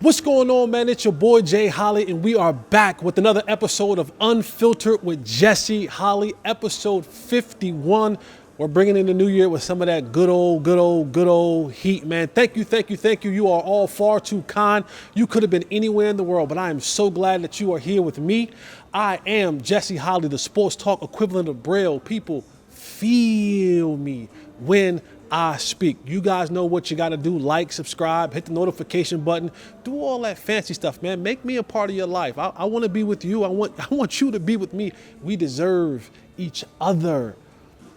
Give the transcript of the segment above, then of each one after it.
What's going on, man? It's your boy Jay Holley, and we are back with another episode of Unfiltered with Jesse Holley, episode 51. We're bringing in the new year with some of that good old heat, man. Thank you. You are all far too kind. You could have been anywhere in the world, but I am so glad that you are here with me. I am Jesse Holley, the sports talk equivalent of Braille. People feel me when I speak. You guys know what you got to do. Like, subscribe, hit the notification button, do all that fancy stuff, man. Make me a part of your life. I want to be with you. I want you to be with me. We deserve each other.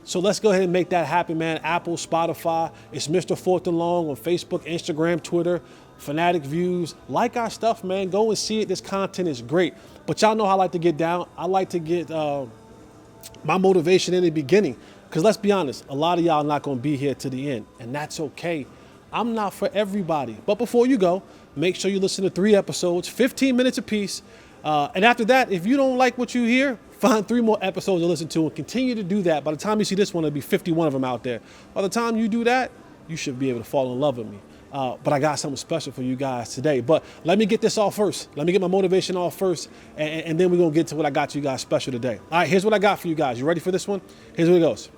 So let's go ahead and make that happen, man. Apple, Spotify, it's Mr. Fourth and Long on Facebook, Instagram, Twitter, Fanatics Views. Like our stuff, man. Go and see it. This content is great. But y'all know how I like to get down. I like to get my motivation in the beginning. Because let's be honest, a lot of y'all not going to be here to the end, and that's okay. I'm not for everybody. But before you go, make sure you listen to 3 episodes, 15 minutes apiece. And after that, if you don't like what you hear, find 3 more episodes to listen to and continue to do that. By the time you see this one, there'll be 51 of them out there. By the time you do that, you should be able to fall in love with me. But I got something special for you guys today. But let me get this off first. Let me get my motivation off first, and then we're going to get to what I got you guys special today. All right, here's what I got for you guys. You ready for this one? Here's what it goes.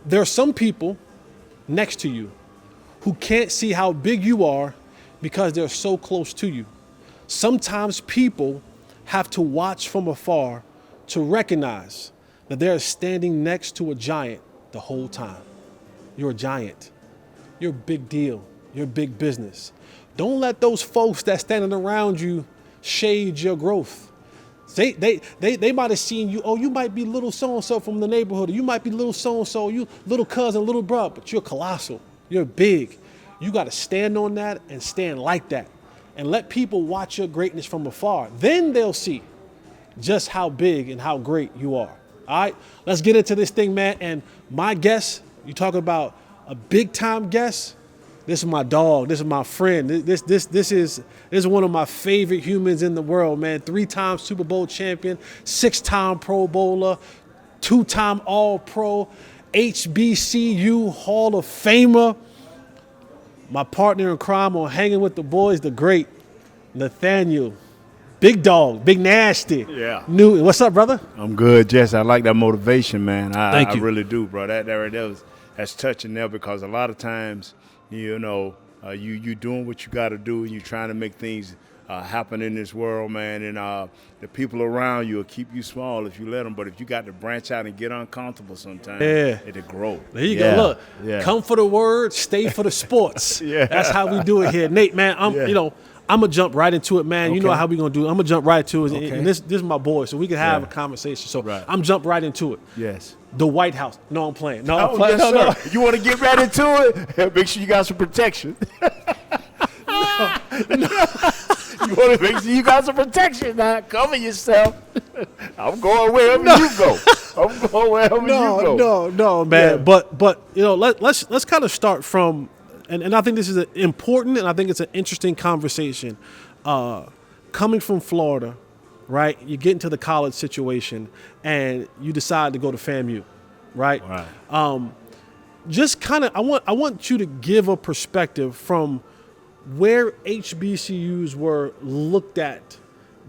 There are some people next to you who can't see how big you are because they're so close to you. Sometimes people have to watch from afar to recognize that they're standing next to a giant the whole time. You're a giant. You're a big deal. You're big business. Don't let those folks that's standing around you shade your growth. They might have seen you, oh, you might be little so-and-so from the neighborhood, or you might be little so-and-so, you little cousin, little brother, but you're colossal. You're big. You got to stand on that and stand like that and let people watch your greatness from afar. Then they'll see just how big and how great you are. All right, let's get into this thing, man. And my guest, you talk about a big time guest. This is my dog. This is my friend. This is one of my favorite humans in the world, man. 3-time Super Bowl champion, 6-time Pro Bowler, 2-time All-Pro, HBCU Hall of Famer. My partner in crime on Hanging with the Boys, the great Nathaniel. Big dog, big nasty. Yeah. What's up, brother? I'm good, Jesse. I like that motivation, man. Thank you. I really do, bro. That's touching there because a lot of times, you know, you doing what you got to do, and you're trying to make things happen in this world, man. And the people around you will keep you small if you let them. But if you got to branch out and get uncomfortable sometimes, it'll grow. There you go. Look, come for the word, stay for the sports. That's how we do it here. Nate, man, I'm going to jump right into it, man. Okay. You know how we going to do it. I'm going to jump right into it. Okay. And this is my boy, so we can have a conversation. So I'm jump right into it. Yes. The White House. No, I'm playing. No, I'm playing. No. You want to get right into it? Make sure you got some protection. You want to make sure you got some protection now. Cover yourself. I'm going wherever you go. I'm going wherever you go. No, man. Yeah. But you know, let's kind of start from, and I think this is important, and I think it's an interesting conversation. Coming from Florida, right? You get into the college situation, and you decide to go to FAMU, right? Just kind of, I want you to give a perspective from where HBCUs were looked at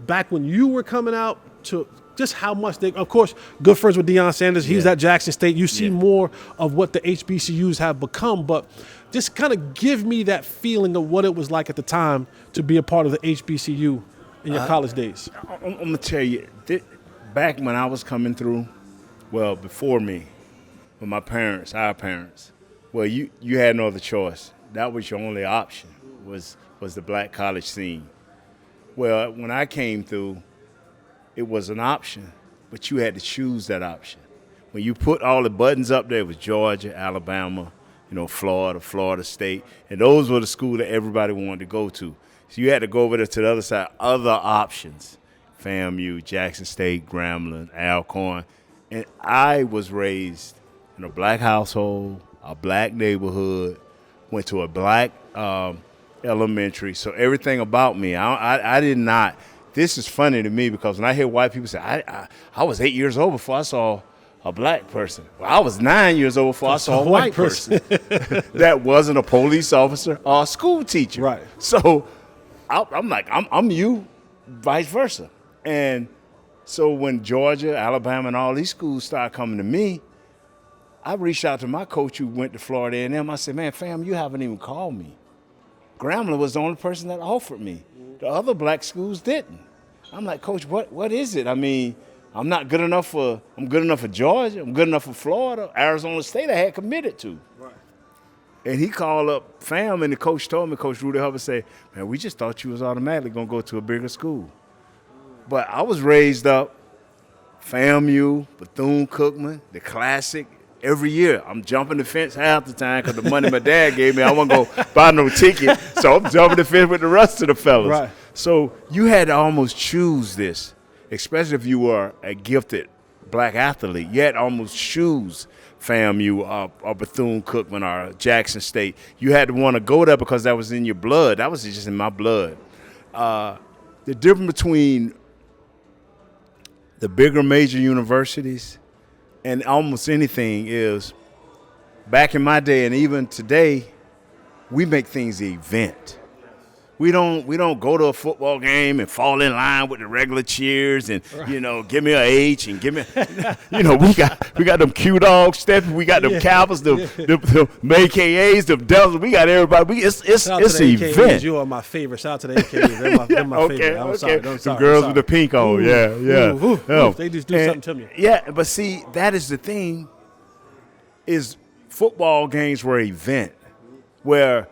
back when you were coming out to just how much they, of course, good friends with Deion Sanders. He's at Jackson State. You see more of what the HBCUs have become, but just kind of give me that feeling of what it was like at the time to be a part of the HBCU in your college days. I'm going to tell you, back when I was coming through, well, before me, with my parents, our parents, well, you had no other choice. That was your only option, was the black college scene. Well, when I came through, it was an option, but you had to choose that option. When you put all the buttons up there, it was Georgia, Alabama, Florida State, and those were the schools that everybody wanted to go to. So you had to go over there to the other side, other options, FAMU, Jackson State, Grambling, Alcorn. And I was raised in a black household, a black neighborhood, went to a black elementary. So everything about me, I did not. This is funny to me because when I hear white people say, I was 8 years old before I saw a black person. Well, I was 9 years old before I saw a white person that wasn't a police officer or a school teacher. Right. So I'm like, I'm you, vice versa. And so when Georgia, Alabama, and all these schools started coming to me, I reached out to my coach who went to Florida A&M. I said, man, fam, you haven't even called me. Grambling was the only person that offered me. The other black schools didn't. I'm like, Coach, what is it? I mean, I'm good enough for Georgia. I'm good enough for Florida. Arizona State I had committed to. Right. And he called up fam, and the coach told me, Coach Rudy Hubbard said, man, we just thought you was automatically going to go to a bigger school. But I was raised up, FAMU, Bethune-Cookman, the Classic. Every year, I'm jumping the fence half the time because the money my dad gave me, I wasn't going to buy no ticket. So I'm jumping the fence with the rest of the fellas. Right. So you had to almost choose this, especially if you were a gifted black athlete. You had to almost choose FAMU or Bethune-Cookman or Jackson State. You had to want to go there because that was in your blood. That was just in my blood. The difference between the bigger major universities and almost anything is, back in my day and even today, we make things an event. We don't go to a football game and fall in line with the regular cheers and give me an H and give me we got them Q dogs stepping, we got them Cowboys, the AKAs, the Devils, we got everybody. It's an event. You are my favorite. Shout out to the AKAs. They're my favorite. I'm sorry. The girls with the pink on, They just do something to me. Yeah, but see, that is the thing. Is football games were an event where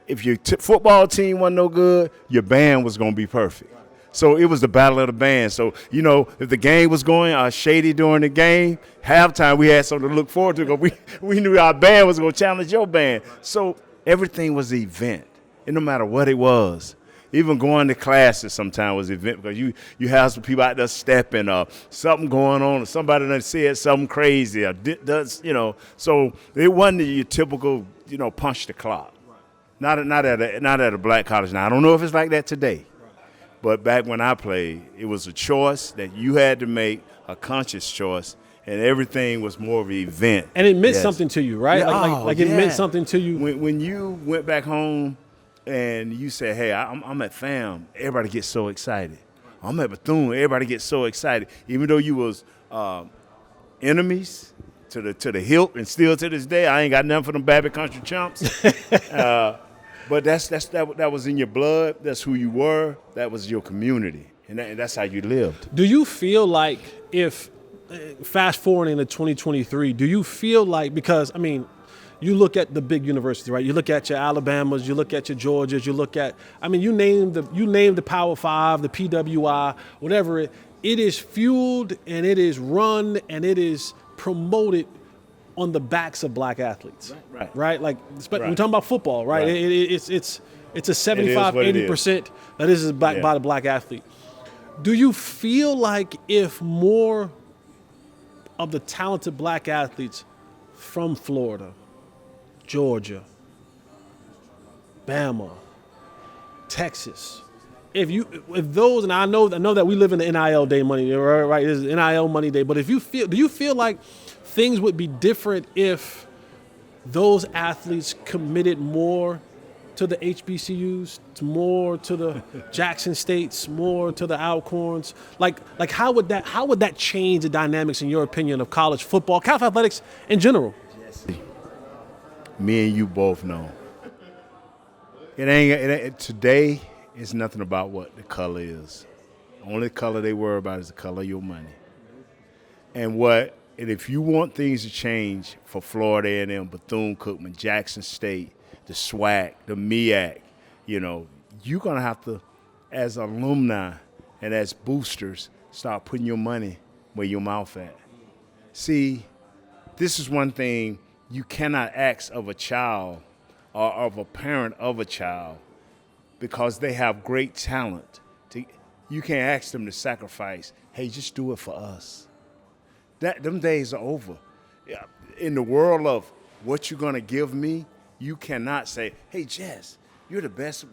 if your football team wasn't no good, your band was going to be perfect. So it was the battle of the band. So, if the game was going shady during the game, halftime we had something to look forward to because we knew our band was going to challenge your band. So everything was an event, and no matter what it was. Even going to classes sometimes was an event because you have some people out there stepping or something going on or somebody done said something crazy or So it wasn't your typical, punch the clock. Not at a black college. Now, I don't know if it's like that today. But back when I played, it was a choice that you had to make, a conscious choice, and everything was more of an event. And it meant something to you, right? Yeah, it meant something to you. When you went back home and you said, hey, I'm at FAM, everybody gets so excited. I'm at Bethune, everybody gets so excited. Even though you was enemies to the hilt, and still to this day, I ain't got nothing for them Babbitt Country chumps. But that was in your blood. That's who you were. That was your community, and that's how you lived. Do you feel like if fast forwarding to 2023, do you feel like, because you look at the big universities, right? You look at your Alabamas, you look at your Georgias, you look at, you name the Power Five, the PWI, whatever it is fueled and it is run and it is promoted on the backs of black athletes, right? Like, we're talking about football, right? It's a 75, 80% that is backed by the black athlete. Do you feel like if more of the talented black athletes from Florida, Georgia, Bama, Texas, if those, and I know that we live in the NIL day money, right? This is NIL money day, but do you feel like things would be different if those athletes committed more to the HBCUs, more to the Jackson States, more to the Alcorns? Like how would that change the dynamics, in your opinion, of college football, college athletics in general? Me and you both know. It ain't today. It's nothing about what the color is. The only color they worry about is the color of your money. And if you want things to change for Florida A&M, Bethune-Cookman, Jackson State, the SWAC, the MEAC, you're going to have to, as alumni and as boosters, start putting your money where your mouth at. See, this is one thing you cannot ask of a child or of a parent of a child, because they have great talent. You can't ask them to sacrifice. Hey, just do it for us. Them days are over. In the world of what you're going to give me, you cannot say, hey, Jess, you're the best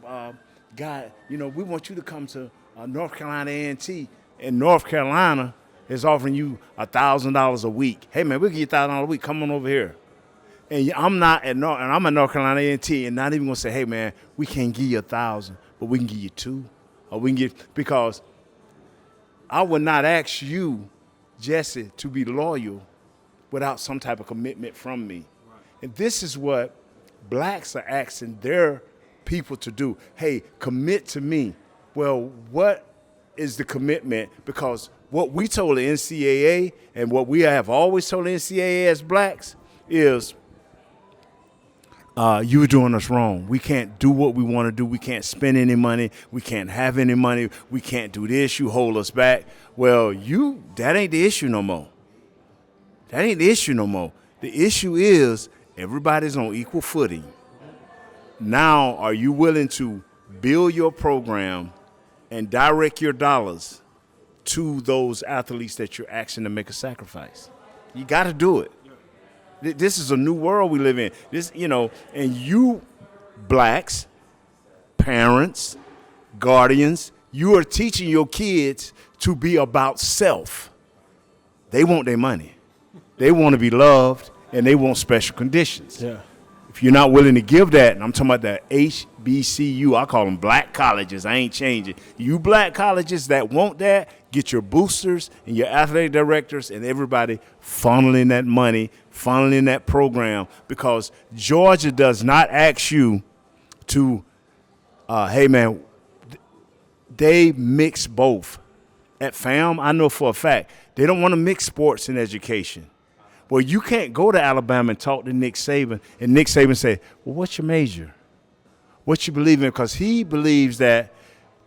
guy. We want you to come to North Carolina A&T. And North Carolina is offering you $1,000 a week. Hey, man, we'll give you $1,000 a week. Come on over here. And I'm at North Carolina A&T, and not even going to say, hey, man, we can't give you $1,000. but we can give you 2, or we can give, because I would not ask you, Jesse, to be loyal without some type of commitment from me. Right. And this is what blacks are asking their people to do. Hey, commit to me. Well, what is the commitment? Because what we told the NCAA and what we have always told the NCAA as blacks is, you were doing us wrong. We can't do what we want to do. We can't spend any money. We can't have any money. We can't do this. You hold us back. Well, that ain't the issue no more. That ain't the issue no more. The issue is everybody's on equal footing. Now, are you willing to build your program and direct your dollars to those athletes that you're asking to make a sacrifice? You got to do it. This is a new world we live in. This, and you blacks, parents, guardians, you are teaching your kids to be about self. They want their money. They want to be loved, and they want special conditions. Yeah. If you're not willing to give that, and I'm talking about the HBCU, I call them black colleges. I ain't changing. You black colleges that want that, get your boosters and your athletic directors and everybody funneling that money, funneling that program, because Georgia does not ask you to, hey, man, they mix both. At FAM, I know for a fact, they don't want to mix sports and education. Well, you can't go to Alabama and talk to Nick Saban, and Nick Saban say, well, what's your major? What you believe in? Because he believes that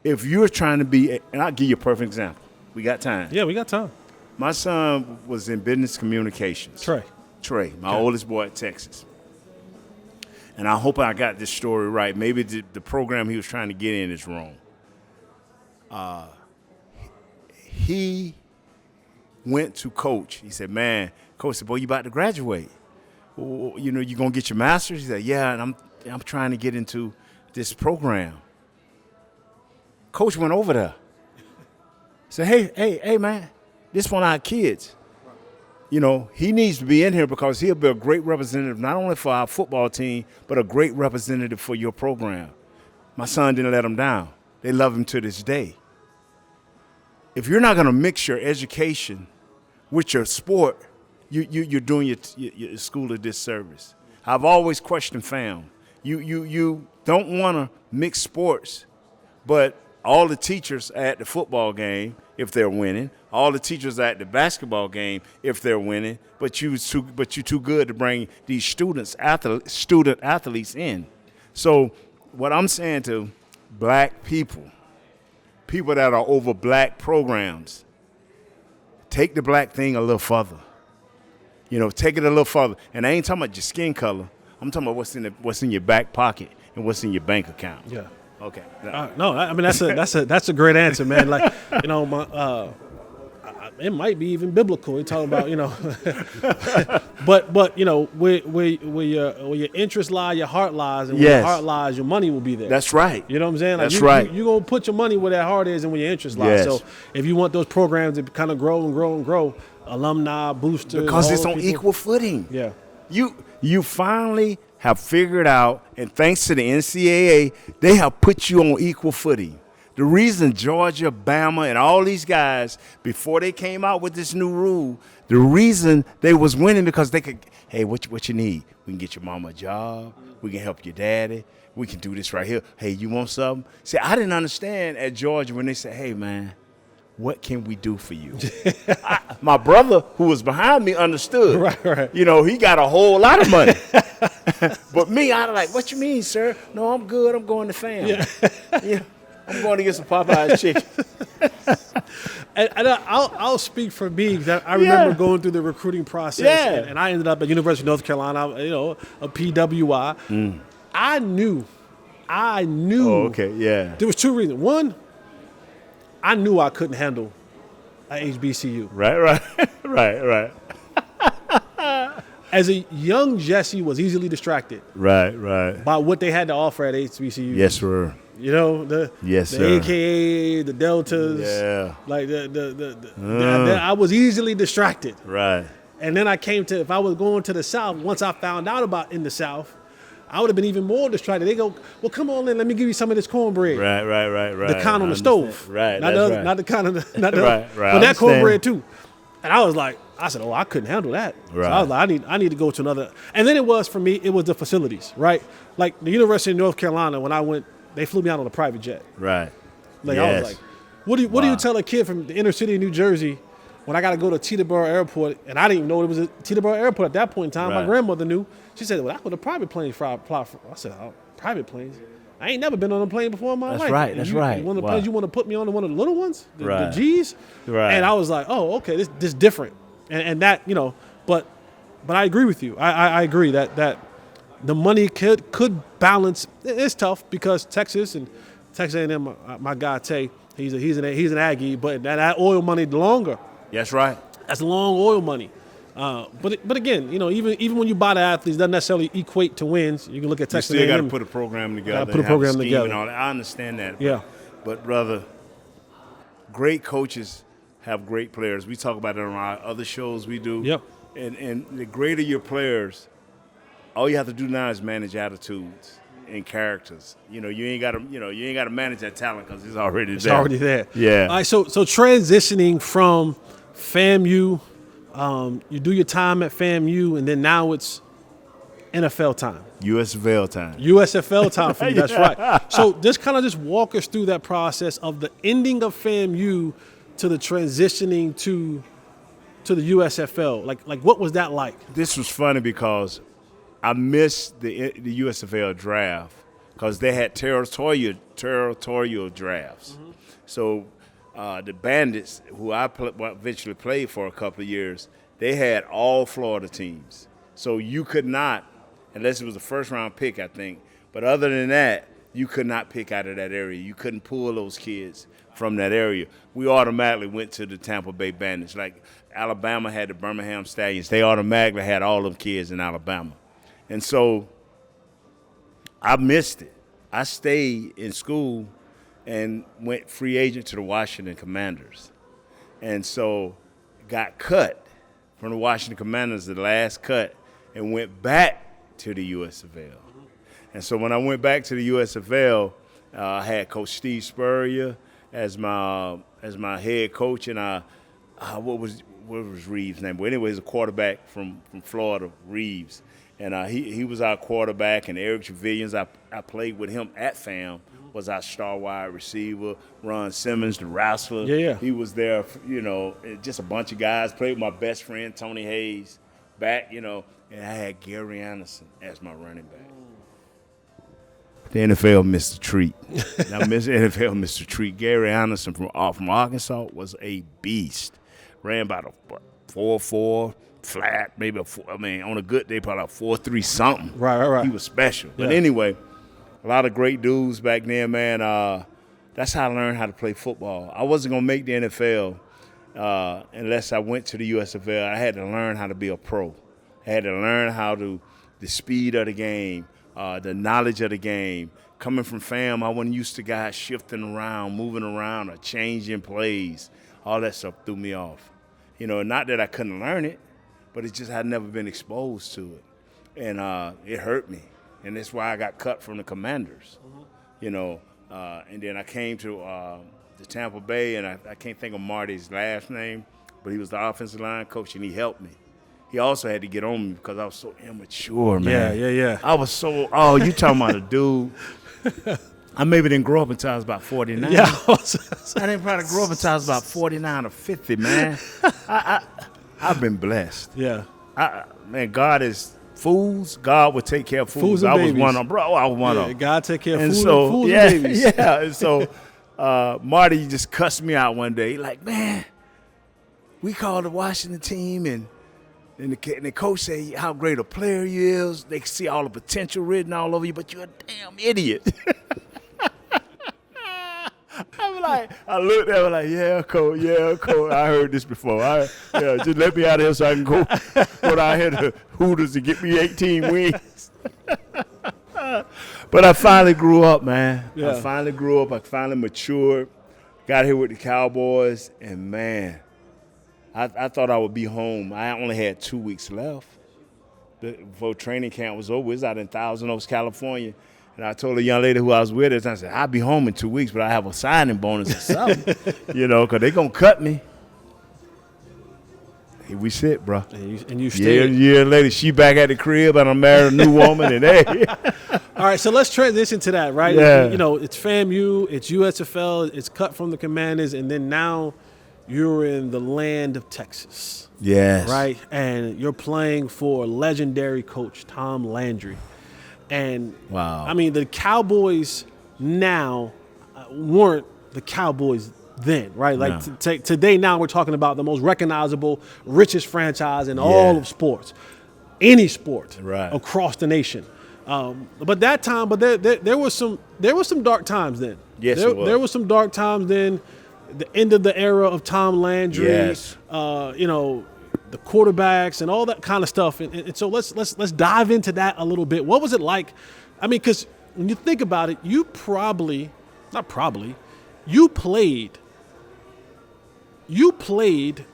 if you're trying to be, and I'll give you a perfect example. We got time. Yeah, we got time. My son was in business communications. Trey, my oldest boy at Texas. And I hope I got this story right. Maybe the program he was trying to get in is wrong. He went to coach. He said, man, coach said, boy, you about to graduate. Well, you going to get your master's? He said, yeah, and I'm trying to get into this program. Coach went over there. Said, hey, man, this one of our kids. He needs to be in here because he'll be a great representative, not only for our football team, but a great representative for your program. My son didn't let him down. They love him to this day. If you're not going to mix your education with your sport, you're doing your school a disservice. I've always questioned FAM. You don't want to mix sports, but all the teachers are at the football game if they're winning. All the teachers are at the basketball game if they're winning. But you're too good to bring these student athletes in. So what I'm saying to black people that are over black programs, take the black thing a little further. Take it a little further. And I ain't talking about your skin color. I'm talking about what's in your back pocket and what's in your bank account. Yeah. Okay. No, I mean that's a great answer, man. Like, it might be even biblical. We're talking about, but where your interests lie, your heart lies, and where your heart lies, your money will be there. That's right. You know what I'm saying? Like, That's right. You're gonna put your money where that heart is and where your interests lie. Yes. So if you want those programs to kind of grow and grow and grow, alumni, boosters, because it's on equal footing. Yeah. You finally have figured out, and thanks to the NCAA, they have put you on equal footing. The reason Georgia, Bama, and all these guys, before they came out with this new rule, the reason they was winning because they could, hey, what you need? We can get your mama a job. We can help your daddy. We can do this right here. Hey, you want something? See, I didn't understand at Georgia when they said, hey, man, what can we do for you? My brother, who was behind me, understood. Right. He got a whole lot of money. But me, I was like, what you mean, sir? No, I'm good. I'm going to FAM. Yeah. I'm going to get some Popeye's chicken. and I'll speak for me because I remember going through the recruiting process, and I ended up at University of North Carolina, a PWI. I knew. Oh, okay, yeah. There was two reasons. One, I knew I couldn't handle a HBCU. Right. As a young Jesse was easily distracted. Right. By what they had to offer at HBCU. Yes, sir. The AKA, the Deltas. Yeah. Like I was easily distracted. Right. And then I came to, if I was going to the South, once I found out about in the South, I would have been even more distracted. They go, well, come on in, let me give you some of this cornbread. Right. The kind on the stove. Right, not that's the, right. Not the kind of the, not the, Right. but that cornbread too. And I said, oh, I couldn't handle that. Right. So I was like, I need to go to another. And then it was for me, it was the facilities, right? Like the University of North Carolina, when I went, they flew me out on a private jet. Right. Like I was like, what do you tell a kid from the inner city of New Jersey when I got to go to Teterboro Airport, and I didn't even know it was a Teterboro Airport at that point in time. Right. My grandmother knew. She said, well, that's what a private plane fly from. I said, oh, private planes? I ain't never been on a plane before in my life. That's right. One of the planes you want to put me on one of the little ones? The G's? Right. And I was like, oh, okay, this different. And that, but I agree with you. I agree that the money could balance. It's tough because Texas A&M, my guy Tay, he's an Aggie, but that oil money longer. That's right. That's long oil money. But again, even when you buy the athletes, doesn't necessarily equate to wins. You can look at Texas You still got A&M. to put a program together. Gotta put a program together. And all that. I understand that. Yeah. But brother, great coaches have great players. We talk about it on our other shows we do. Yep. And the greater your players, all you have to do now is manage attitudes and characters. You ain't got to manage that talent because it's already there. It's already there. Yeah. All right. So transitioning from FAMU, you do your time at FAMU, and then now it's NFL time. USFL time. USFL time for you. That's right. So just walk us through that process of the ending of FAMU to the transitioning to the USFL. Like what was that like? This was funny because I missed the USFL draft because they had territorial drafts. Mm-hmm. So the Bandits, who I eventually played for a couple of years, they had all Florida teams. So you could not, unless it was a first-round pick, I think. But other than that, you could not pick out of that area. You couldn't pull those kids from that area. We automatically went to the Tampa Bay Bandits. Like Alabama had the Birmingham Stallions. They automatically had all them kids in Alabama. And so I missed it. I stayed in school and went free agent to the Washington Commanders. And so got cut from the Washington Commanders, the last cut, and went back to the USFL. And so when I went back to the USFL, I had Coach Steve Spurrier as my head coach, and what was Reeves' name? But anyway, he's a quarterback from Florida, Reeves. And he was our quarterback, and Erik Trevelyan's, I played with him at FAM, was our star wide receiver. Ron Simmons, the wrestler. Yeah. He was there, just a bunch of guys. Played with my best friend, Tony Hayes, back, and I had Gary Anderson as my running back. The NFL missed a treat. NFL missed a treat. Gary Anderson from Arkansas was a beast. Ran about a 4.4 flat, maybe on a good day, probably a 4.3 something. Right. He was special. Yeah. But anyway, a lot of great dudes back then, man. That's how I learned how to play football. I wasn't going to make the NFL unless I went to the USFL. I had to learn how to be a pro. I had to learn the speed of the game, the knowledge of the game. Coming from FAM, I wasn't used to guys shifting around, moving around, or changing plays. All that stuff threw me off. Not that I couldn't learn it, but it's just I'd never been exposed to it. And it hurt me. And that's why I got cut from the Commanders. And then I came to the Tampa Bay, and I can't think of Marty's last name, but he was the offensive line coach, and he helped me. He also had to get on me because I was so immature, man. Yeah. I was so, you talking about a dude. I maybe didn't grow up until I was about 49. Yeah. I didn't probably grow up until I was about 49 or 50, man. I've been blessed. Yeah. Man, God is fools. God will take care of fools. and I was babies. one of them, bro. I was one of them. God take care of And fools and babies. Yeah. And so Marty just cussed me out one day. He like, man, we called the Washington team, and the coach say how great a player you is. They see all the potential written all over you, but you're a damn idiot. I looked at him like, yeah, coach. I heard this before. Just let me out of here so I can go out here to Hooters and get me 18 wins. But I finally grew up, man. Yeah. I finally grew up. I finally matured. Got here with the Cowboys, and man, I thought I would be home. I only had 2 weeks left. before training camp was over. We was out in Thousand Oaks, California. And I told a young lady who I was with, I said, I'll be home in 2 weeks, but I have a signing bonus or something, because they're going to cut me. Here we sit, bro. And you stayed. Yeah, lady, she back at the crib, and I married a new woman, and hey. All right, so let's transition to that, right? Yeah. It's FAMU, it's USFL, it's cut from the Commanders, and then now you're in the land of Texas. Yes. Right? And you're playing for legendary coach Tom Landry. And, wow. I mean, the Cowboys now weren't the Cowboys then, right? Like No. Today now we're talking about the most recognizable, richest franchise in all of sports, any sport across the nation. But that time, there was some dark times then. Yes, it was. There was some dark times then. The end of the era of Tom Landry. Yes. The quarterbacks and all that kind of stuff. And so let's dive into that a little bit. What was it like? I mean, because when you think about it, you played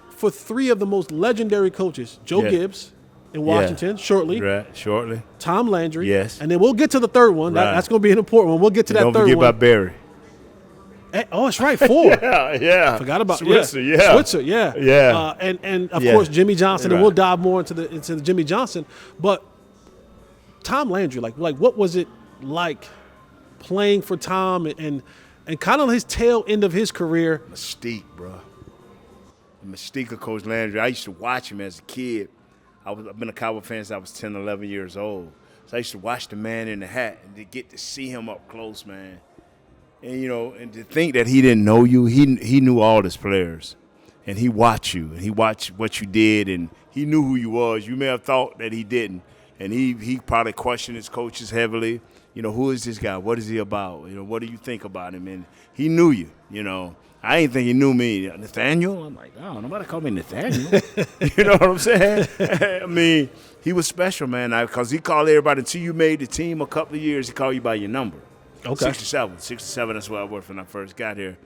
for three of the most legendary coaches: Joe Gibbs in Washington, shortly. Tom Landry. Yes. And then we'll get to the third one. That's going to be an important one. We'll get to that third one. Don't forget about Barry. Oh, it's right, 4. yeah. Forgot about Switzer, Switzer, yeah. Yeah. And of course Jimmy Johnson, and we'll dive more into the Jimmy Johnson. But Tom Landry, like what was it like playing for Tom and kind of his tail end of his career? Mystique, bro. The mystique of Coach Landry. I used to watch him as a kid. I've been a Cowboy fan since I was 10, 11 years old. So I used to watch the man in the hat and to get to see him up close, man. And, and to think that he didn't know you, he knew all his players. And he watched you, and he watched what you did, and he knew who you was. You may have thought that he didn't. And he probably questioned his coaches heavily. Who is this guy? What is he about? What do you think about him? And he knew you, I didn't think he knew me. Nathaniel? I'm like, oh, nobody called me Nathaniel. You know what I'm saying? I mean, he was special, man, because he called everybody until you made the team a couple of years. He called you by your number. Okay. 67, that's where I was when I first got here.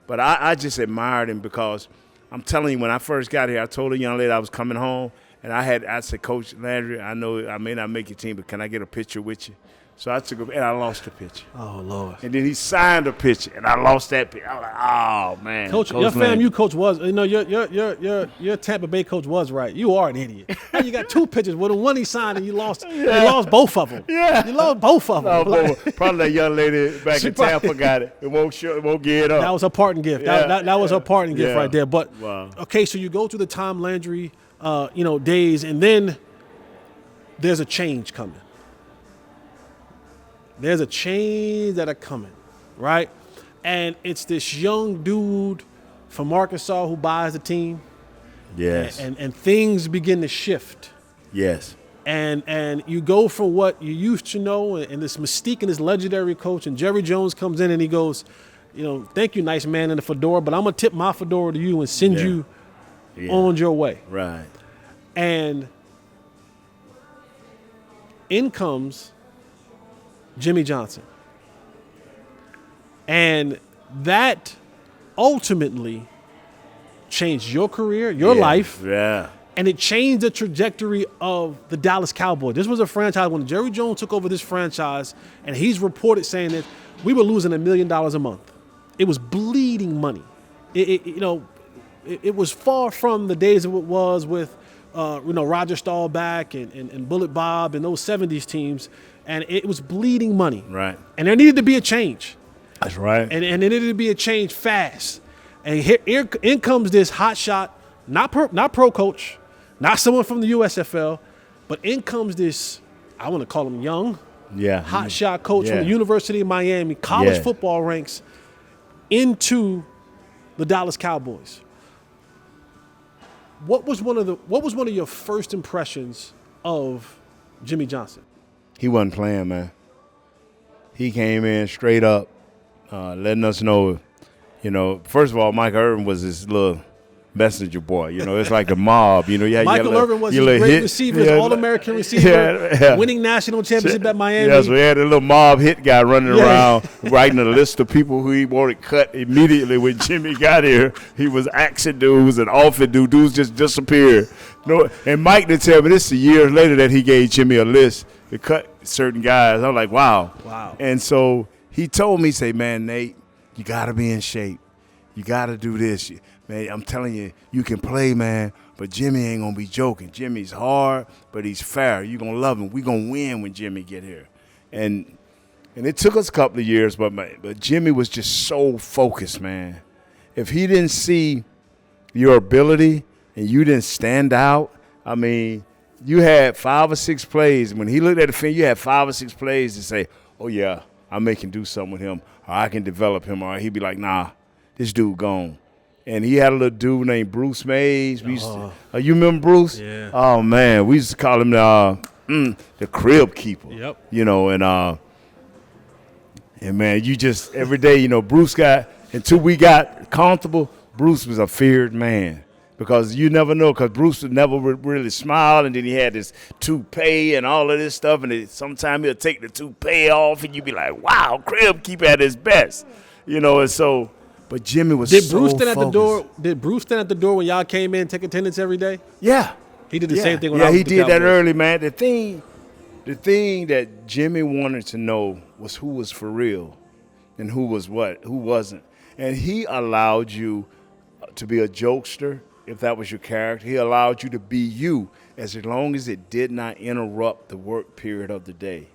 But I just admired him because I'm telling you, when I first got here, I told a young lady I was coming home, and I said, Coach Landry, I know I may not make your team, but can I get a picture with you? So I took and I lost the picture. Oh, Lord. And then he signed a picture, and I lost that picture. I was like, oh, man. Coach your FAMU coach was, your Tampa Bay coach was right. You are an idiot. And you got two pictures. Well, the one he signed, and you lost both of them. Yeah. You lost both of them. No, probably that young lady back in Tampa got it. It won't get it up. That was her parting gift. Yeah. That was her parting gift right there. But, wow. Okay, so you go through the Tom Landry, days, and then there's a change coming. There's a change that are coming, right? And it's this young dude from Arkansas who buys the team. Yes. And things begin to shift. Yes. And you go from what you used to know and this mystique and this legendary coach, and Jerry Jones comes in and he goes, thank you, nice man in the fedora, but I'm going to tip my fedora to you and send you on your way. Right. And in comes Jimmy Johnson. And that ultimately changed your career, your life. Yeah. And it changed the trajectory of the Dallas Cowboys. This was a franchise when Jerry Jones took over this franchise, and he's reported saying that we were losing $1 million a month. It was bleeding money. It was far from the days of it was with Roger Staubach and Bullet Bob and those 70s teams. And it was bleeding money. Right. And there needed to be a change. That's right. And there needed to be a change fast. And here in comes this hot shot, not pro coach, not someone from the USFL, but in comes this, I want to call him young, hot shot coach from the University of Miami, college football ranks, into the Dallas Cowboys. What was one of your first impressions of Jimmy Johnson? He wasn't playing, man. He came in straight up, letting us know, first of all, Mike Irvin was this little messenger boy. You know, it's like the mob. You know, Michael Irvin was a great receiver, All-American receiver, winning national championship at Miami. Yeah, so we had a little mob hit guy running around writing a list of people who he wanted cut immediately when Jimmy got here. He was axing dudes and offing dudes. Dudes just disappeared. No, and Mike did tell me this a year later that he gave Jimmy a list to cut certain guys. I'm like, wow. And so he told me, say, man, Nate, you got to be in shape. You got to do this. Man, I'm telling you, you can play, man, but Jimmy ain't going to be joking. Jimmy's hard, but he's fair. You're going to love him. We're going to win when Jimmy get here. And it took us a couple of years, but Jimmy was just so focused, man. If he didn't see your ability and you didn't stand out, I mean, you had 5 or 6 plays. When he looked at the film, you had 5 or 6 plays to say, oh, yeah, I can do something with him, or I can develop him, or he'd be like, nah, this dude gone. And he had a little dude named Bruce Mays. We used to, you remember Bruce? Yeah. Oh, man, we used to call him the crib keeper. Yep. You know, and man, you just every day, you know, Bruce until we got comfortable, Bruce was a feared man. Because you never know, because Bruce would never really smile, and then he had this toupee and all of this stuff, and sometimes he'll take the toupee off, and you'd be like, wow, crib keeper at his best. You know, and so, but Jimmy was Did Bruce stand at the door? Did Bruce stand at the door when y'all came in, take attendance every day? Yeah. He did the same thing when I was he with the did that Cowboys. early, man. The thing that Jimmy wanted to know was who was for real and who was what, who wasn't. And he allowed you to be a jokester, if that was your character. He allowed you to be you as long as it did not interrupt the work period of the day.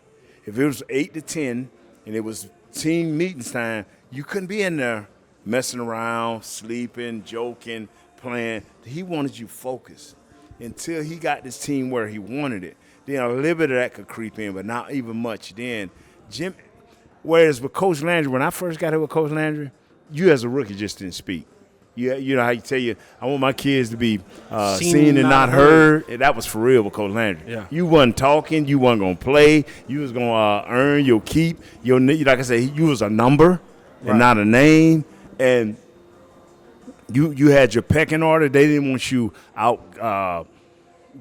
If it was 8 to 10 and it was team meetings time, you couldn't be in there messing around, sleeping, joking, playing. He wanted you focused until he got this team where he wanted it. Then a little bit of that could creep in, but not even much. Then whereas with Coach Landry, when I first got here with Coach Landry, you as a rookie just didn't speak. You know how you tell you, I want my kids to be seen and not heard. And that was for real with Coach Landry. Yeah. You wasn't talking. You wasn't going to play. You was going to earn your keep. Like I said, you was a number and not a name. And you had your pecking order. They didn't want you out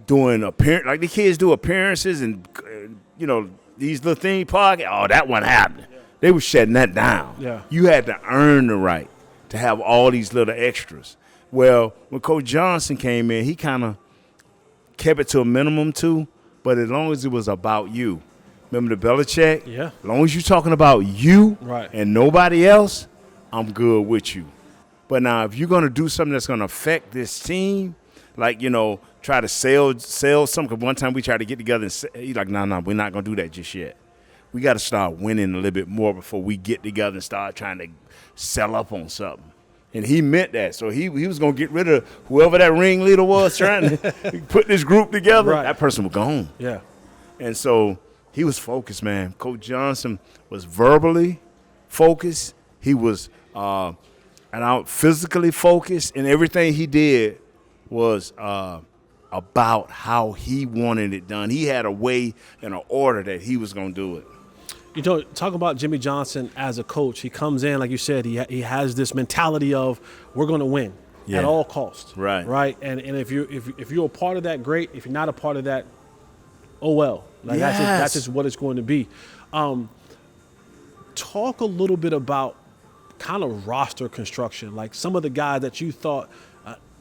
doing appearance. Like the kids do appearances and, you know, these little thing pocket. Oh, that wasn't happening. Yeah. They were shutting that down. Yeah. You had to earn the right to have all these little extras. Well, when Coach Johnson came in, he kind of kept it to a minimum too, but as long as it was about you. Remember the Belichick? Yeah. As long as you're talking about you and nobody else, I'm good with you. But now if you're going to do something that's going to affect this team, like, you know, try to sell something, because one time we tried to get together and he's like, no, we're not going to do that just yet. We got to start winning a little bit more before we get together and start trying to sell up on something. And he meant that. So he was going to get rid of whoever that ringleader was trying to put this group together. Right. That person was gone. Yeah. And so he was focused, man. Coach Johnson was verbally focused. He was physically focused. And everything he did was about how he wanted it done. He had a way and an order that he was going to do it. You know, talk about Jimmy Johnson as a coach. He comes in, like you said, he has this mentality of we're going to win at all costs. Right. Right. And if you're a part of that, great. If you're not a part of that, oh well. Like that's just what it's going to be. Talk a little bit about kind of roster construction, like some of the guys that you thought,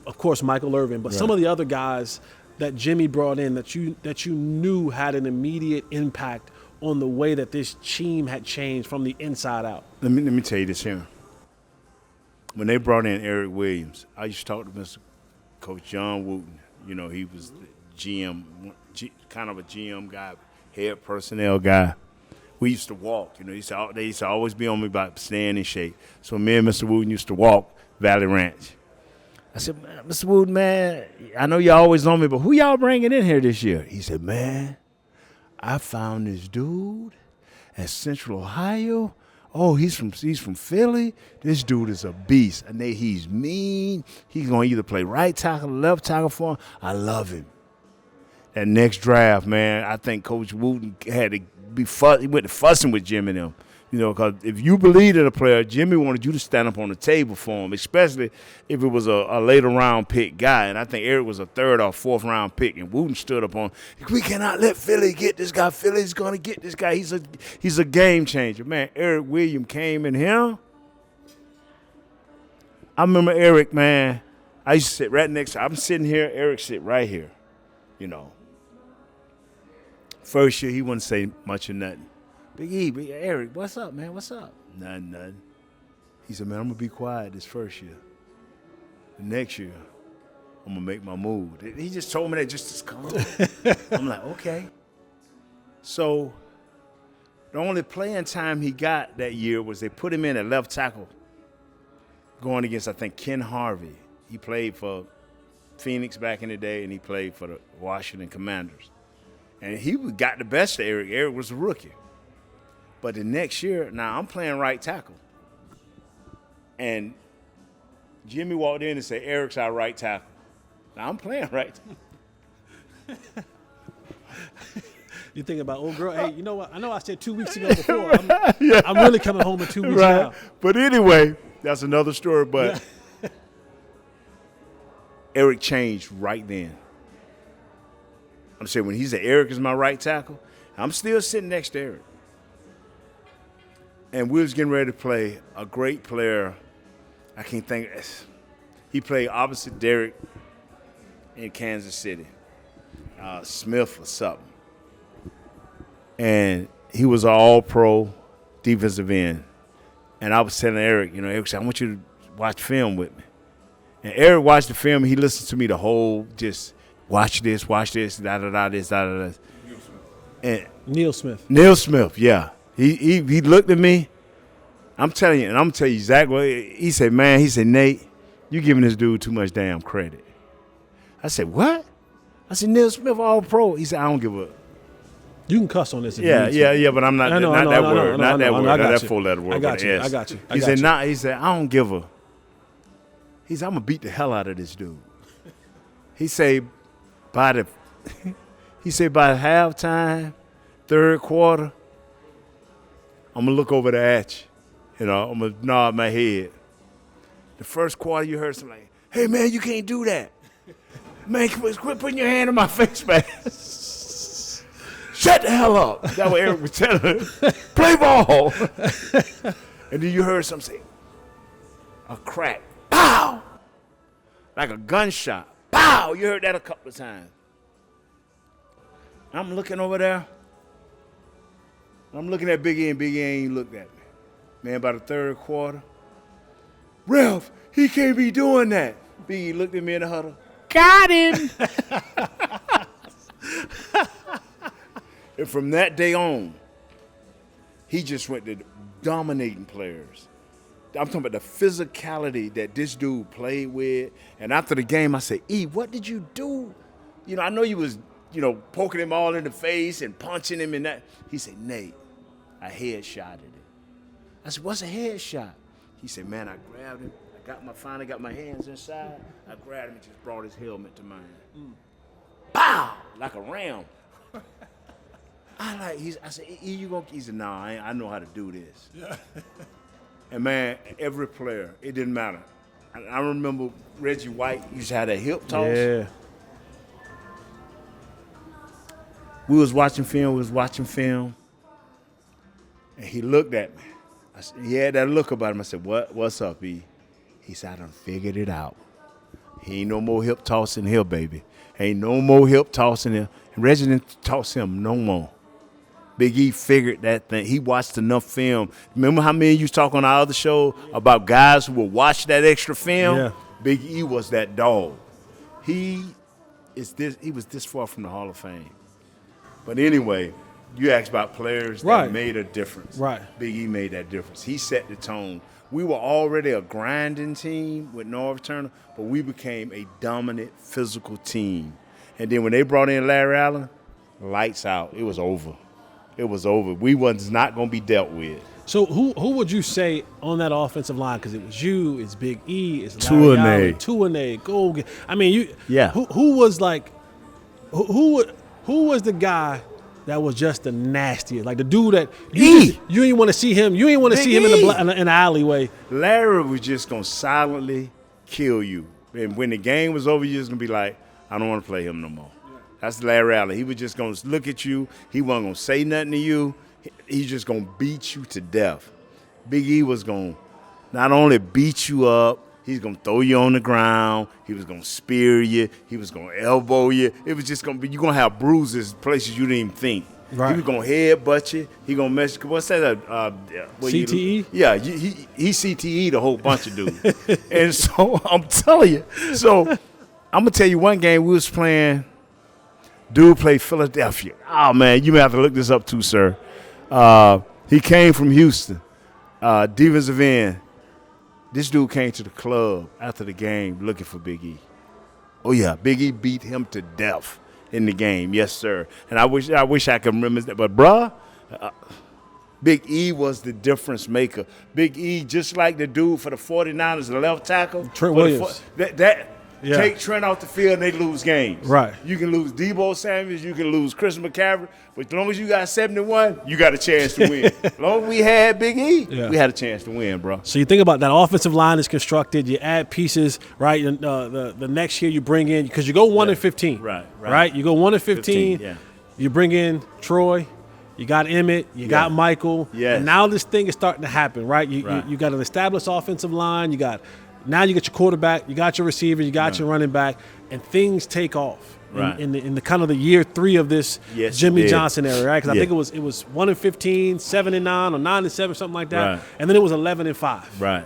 of course, Michael Irvin, but some of the other guys that Jimmy brought in that you knew had an immediate impact on the way that this team had changed from the inside out. Let me tell you this here. When they brought in Erik Williams, I used to talk to Mr. Coach John Wooten. You know, he was the GM, kind of a GM guy, head personnel guy. We used to walk. You know, they used to always be on me about staying in shape. So me and Mr. Wooten used to walk Valley Ranch. I said, Mr. Wooten, man, I know y'all always on me, but who y'all bringing in here this year? He said, man, I found this dude at Central Ohio. Oh, he's from Philly. This dude is a beast. And he's mean. He's going to either play right tackle, left tackle for him. I love him. That next draft, man, I think Coach Wooten had to be he went to fussing with Jim and them. You know, because if you believed in a player, Jimmy wanted you to stand up on the table for him, especially if it was a later round pick guy. And I think Erik was a 3rd or 4th round pick, and Wooten stood up on, we cannot let Philly get this guy. Philly's going to get this guy. He's a game changer. Man, Erik Williams came in here. I remember Erik, man. I used to sit right next to him. I'm sitting here, Erik sit right here, you know. First year, he wouldn't say much or nothing. Big Erik, what's up, man? What's up? Nothing. He said, man, I'm going to be quiet this first year. The next year, I'm going to make my move. He just told me that just to calm. I'm like, okay. So the only playing time he got that year was they put him in at left tackle going against, I think, Ken Harvey. He played for Phoenix back in the day, and he played for the Washington Commanders. And he got the best of Erik. Erik was a rookie. But the next year, now I'm playing right tackle. And Jimmy walked in and said, Erik's our right tackle. Now I'm playing right tackle. You think about, old girl, hey, you know what? I know I said 2 weeks ago before. I'm really coming home in 2 weeks now. But anyway, that's another story. But Erik changed right then. I'm saying when he said Erik is my right tackle, I'm still sitting next to Erik. And we was getting ready to play a great player. I can't think. He played opposite Derek in Kansas City, Smith or something. And he was an all-pro defensive end. And I was telling Erik, Erik said, I want you to watch film with me. And Erik watched the film, and he listened to me the whole, just watch this, da-da-da, this, da-da-da. And Neil Smith, yeah. He looked at me. I'm telling you, and I'm going to tell you exactly. He said, Nate, you giving this dude too much damn credit. I said, what? I said, Neil Smith, all pro. He said, I don't give a. You can cuss on this if yeah, you need yeah, to. Yeah, but I'm not, not that word. Not that word. Not that 4-letter word. I got you. He said, I don't give a. He said, I'm going to beat the hell out of this dude. He said, by halftime, third quarter, I'm going to look over there at you. I'm going to nod my head. The first quarter, you heard something like, hey, man, you can't do that. Man, quit putting your hand in my face, man. Shut the hell up. That's what Erik was telling him. Play ball. And then you heard something say, a crack. Pow! Like a gunshot. Pow! You heard that a couple of times. I'm looking over there. I'm looking at Big E, and Big E ain't looked at me. Man, by the third quarter, Ralph, he can't be doing that. Big E looked at me in the huddle. Got him! And from that day on, he just went to dominating players. I'm talking about the physicality that this dude played with. And after the game, I said, E, what did you do? I know you was, poking him all in the face and punching him and that. He said, Nate, I headshotted him. I said, what's a headshot? He said, man, I grabbed him. Finally got my hands inside. I grabbed him and just brought his helmet to mine. Pow! Like a ram. I said, E, you gonna? He said, no, I know how to do this. Yeah. And man, every player, it didn't matter. I remember Reggie White used to have that hip toss. Yeah. We was watching film, and he looked at me. He had that look about him. I said, what's up, E? He said, I done figured it out. He ain't no more hip tossing here, baby. Ain't no more hip tossing here. And Reggie didn't toss him no more. Big E figured that thing. He watched enough film. Remember how many you was talking on our other show about guys who would watch that extra film? Yeah. Big E was that dog. He was this far from the Hall of Fame. But anyway, you asked about players that made a difference. Right. Big E made that difference. He set the tone. We were already a grinding team with Norv Turner, but we became a dominant physical team. And then when they brought in Larry Allen, lights out. It was over. It was over. We was not going to be dealt with. So who would you say on that offensive line? Because it was you, it's Big E, it's Larry Allen, Tuanay, Gold. I mean, you. Yeah. Who was like, who was the guy that was just the nastiest. Like the dude that you ain't want to see him. You ain't want to see him in the alleyway. Larry was just gonna silently kill you, and when the game was over, you just gonna be like, I don't want to play him no more. That's Larry Allen. He was just gonna look at you. He wasn't gonna say nothing to you. He's just gonna beat you to death. Big E was gonna not only beat you up, he's going to throw you on the ground. He was going to spear you. He was going to elbow you. It was just going to be, you're going to have bruises places you didn't even think. Right. He was going to headbutt you. He going to mess you. What's that? CTE? Yeah, he CTE'd a whole bunch of dudes. And so I'm telling you. So I'm going to tell you one game we was playing. Dude played Philadelphia. Oh, man, you may have to look this up too, sir. He came from Houston. Defensive end. This dude came to the club after the game looking for Big E. Oh, yeah, Big E beat him to death in the game. Yes, sir. And I wish I could remember that. But, bruh, Big E was the difference maker. Big E, just like the dude for the 49ers, the left tackle. Trent Williams. Take Trent off the field and they lose games. Right. You can lose Debo Samuels. You can lose Chris McCaffrey. But as long as you got 71, you got a chance to win. As long as we had Big E, we had a chance to win, bro. So you think about that offensive line is constructed. You add pieces, right? And the next year you bring in, because you go 1-15. Right. You go 1-15. You bring in Troy. You got Emmett. You got Michael. Yes. And now this thing is starting to happen, right? You got an established offensive line. Now you get your quarterback, you got your receiver, you got your running back, and things take off in the kind of the year 3 of this Jimmy Johnson era, right? Because I think it was 1-15, 7-9, or 9-7, something like that, and then it was 11-5. Right.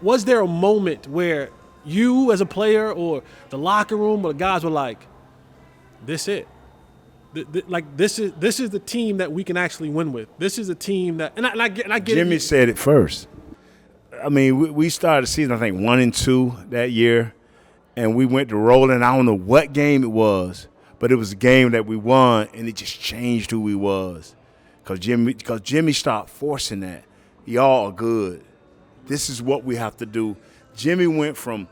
Was there a moment where you as a player or the locker room or the guys were like, "This it"? This is the team that we can actually win with. This is a team that, and I get Jimmy said it first. I mean, we started the season, I think, 1-2 that year, and we went to rolling. I don't know what game it was, but it was a game that we won, and it just changed who we was. Because Jimmy started forcing that. Y'all are good. This is what we have to do. Jimmy went from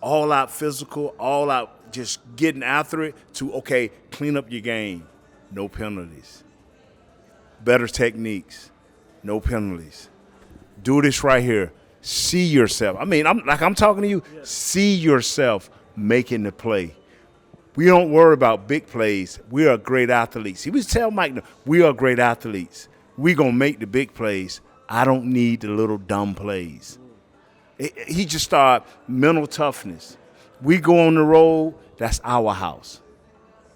all-out physical, all-out just getting after it, to, okay, clean up your game. No penalties. Better techniques. No penalties. Do this right here. See yourself. I mean, I'm talking to you. Yeah. See yourself making the play. We don't worry about big plays. We are great athletes. He was telling Mike, we are great athletes. We're going to make the big plays. I don't need the little dumb plays. He just started mental toughness. We go on the road, that's our house.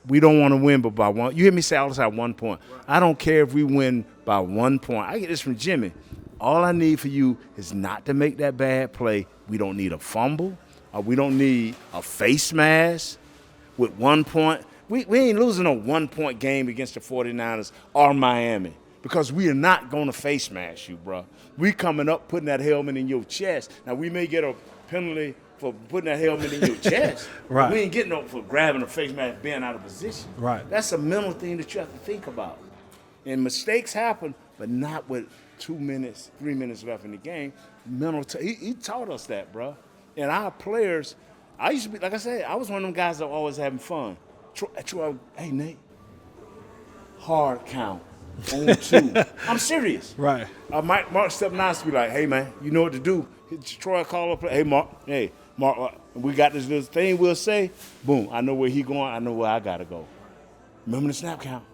We don't want to win but by one. You hear me say all the time, 1 point. I don't care if we win by 1 point. I get this from Jimmy. All I need for you is not to make that bad play. We don't need a fumble, or we don't need a face mask with 1 point. We ain't losing a 1 point game against the 49ers or Miami because we are not going to face mask you, bro. We coming up putting that helmet in your chest. Now, we may get a penalty for putting that helmet in your chest. Right. We ain't getting up for grabbing a face mask, being out of position. Right. That's a mental thing that you have to think about. And mistakes happen, but not with 2 minutes, 3 minutes left in the game. He taught us that, bro. And our players, I used to be, like I said, I was one of them guys that were always having fun. Hey, Nate, hard count on 2. I'm serious. Right. Mark stepping out to be like, hey, man, you know what to do. Troy call up, hey, Mark, we got this little thing we'll say. Boom, I know where he going. I know where I got to go. Remember the snap count.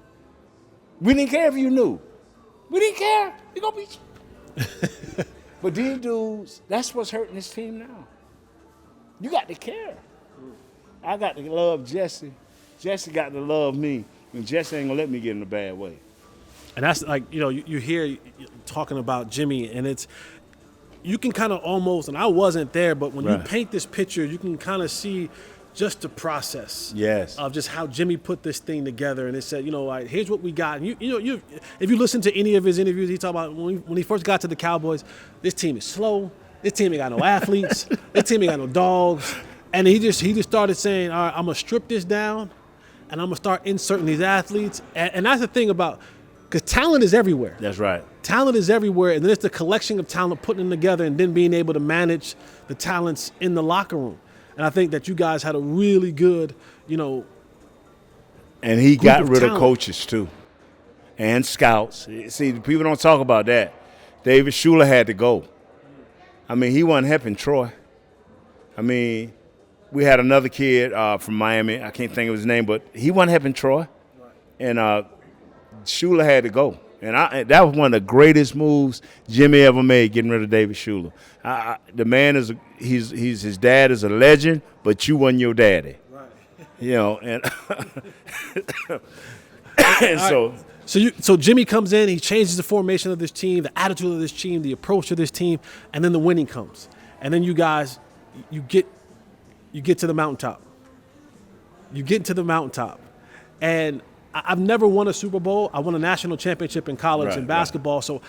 We didn't care if you knew. We didn't care. We gonna beat you. But these dudes, that's what's hurting this team now. You got to care. I got to love Jesse. Jesse got to love me. And Jesse ain't gonna let me get in a bad way. And that's like, you hear talking about Jimmy, and it's, you can kind of almost, and I wasn't there, but when you paint this picture, you can kind of see just the process of just how Jimmy put this thing together. And it said, like, here's what we got. And if you listen to any of his interviews, he talked about when he first got to the Cowboys, this team is slow. This team ain't got no athletes. This team ain't got no dogs. And he just started saying, all right, I'm going to strip this down, and I'm going to start inserting these athletes. And that's the thing about, because talent is everywhere. That's right. Talent is everywhere, and then it's the collection of talent, putting them together, and then being able to manage the talents in the locker room. And I think that you guys had a really good, And he group got of rid talent. of coaches too, and scouts. See, people don't talk about that. David Schuler had to go. I mean, he wasn't helping Troy. I mean, we had another kid from Miami. I can't think of his name, but he wasn't helping Troy. And Schuler had to go. And that was one of the greatest moves Jimmy ever made, getting rid of David Schuler. The man his dad is a legend, but you wasn't your daddy. Right. You know, and and so. So Jimmy comes in, he changes the formation of this team, the attitude of this team, the approach of this team, and then the winning comes. And then you guys, you get to the mountaintop. You get to the mountaintop. And I've never won a Super Bowl. I won a national championship in college in basketball. Right. So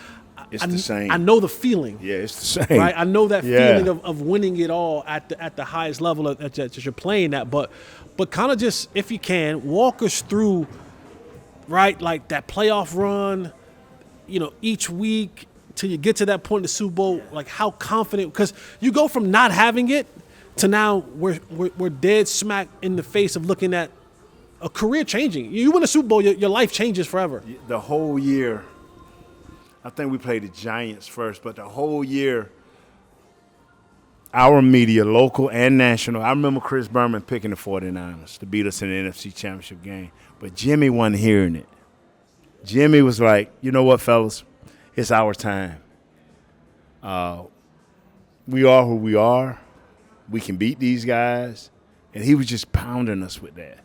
it's the same. I know the feeling. Yeah, it's the same. Right? I know that feeling of winning it all at the highest level that you're playing at. But kind of just, if you can, walk us through, right, like that playoff run, you know, each week till you get to that point in the Super Bowl, like how confident, because you go from not having it to now we're dead smack in the face of looking at a career changing. You win a Super Bowl, your life changes forever. The whole year, I think we played the Giants first, but the whole year, our media, local and national, I remember Chris Berman picking the 49ers to beat us in the NFC Championship game, but Jimmy wasn't hearing it. Jimmy was like, you know what, fellas, it's our time. We are who we are. We can beat these guys. And he was just pounding us with that.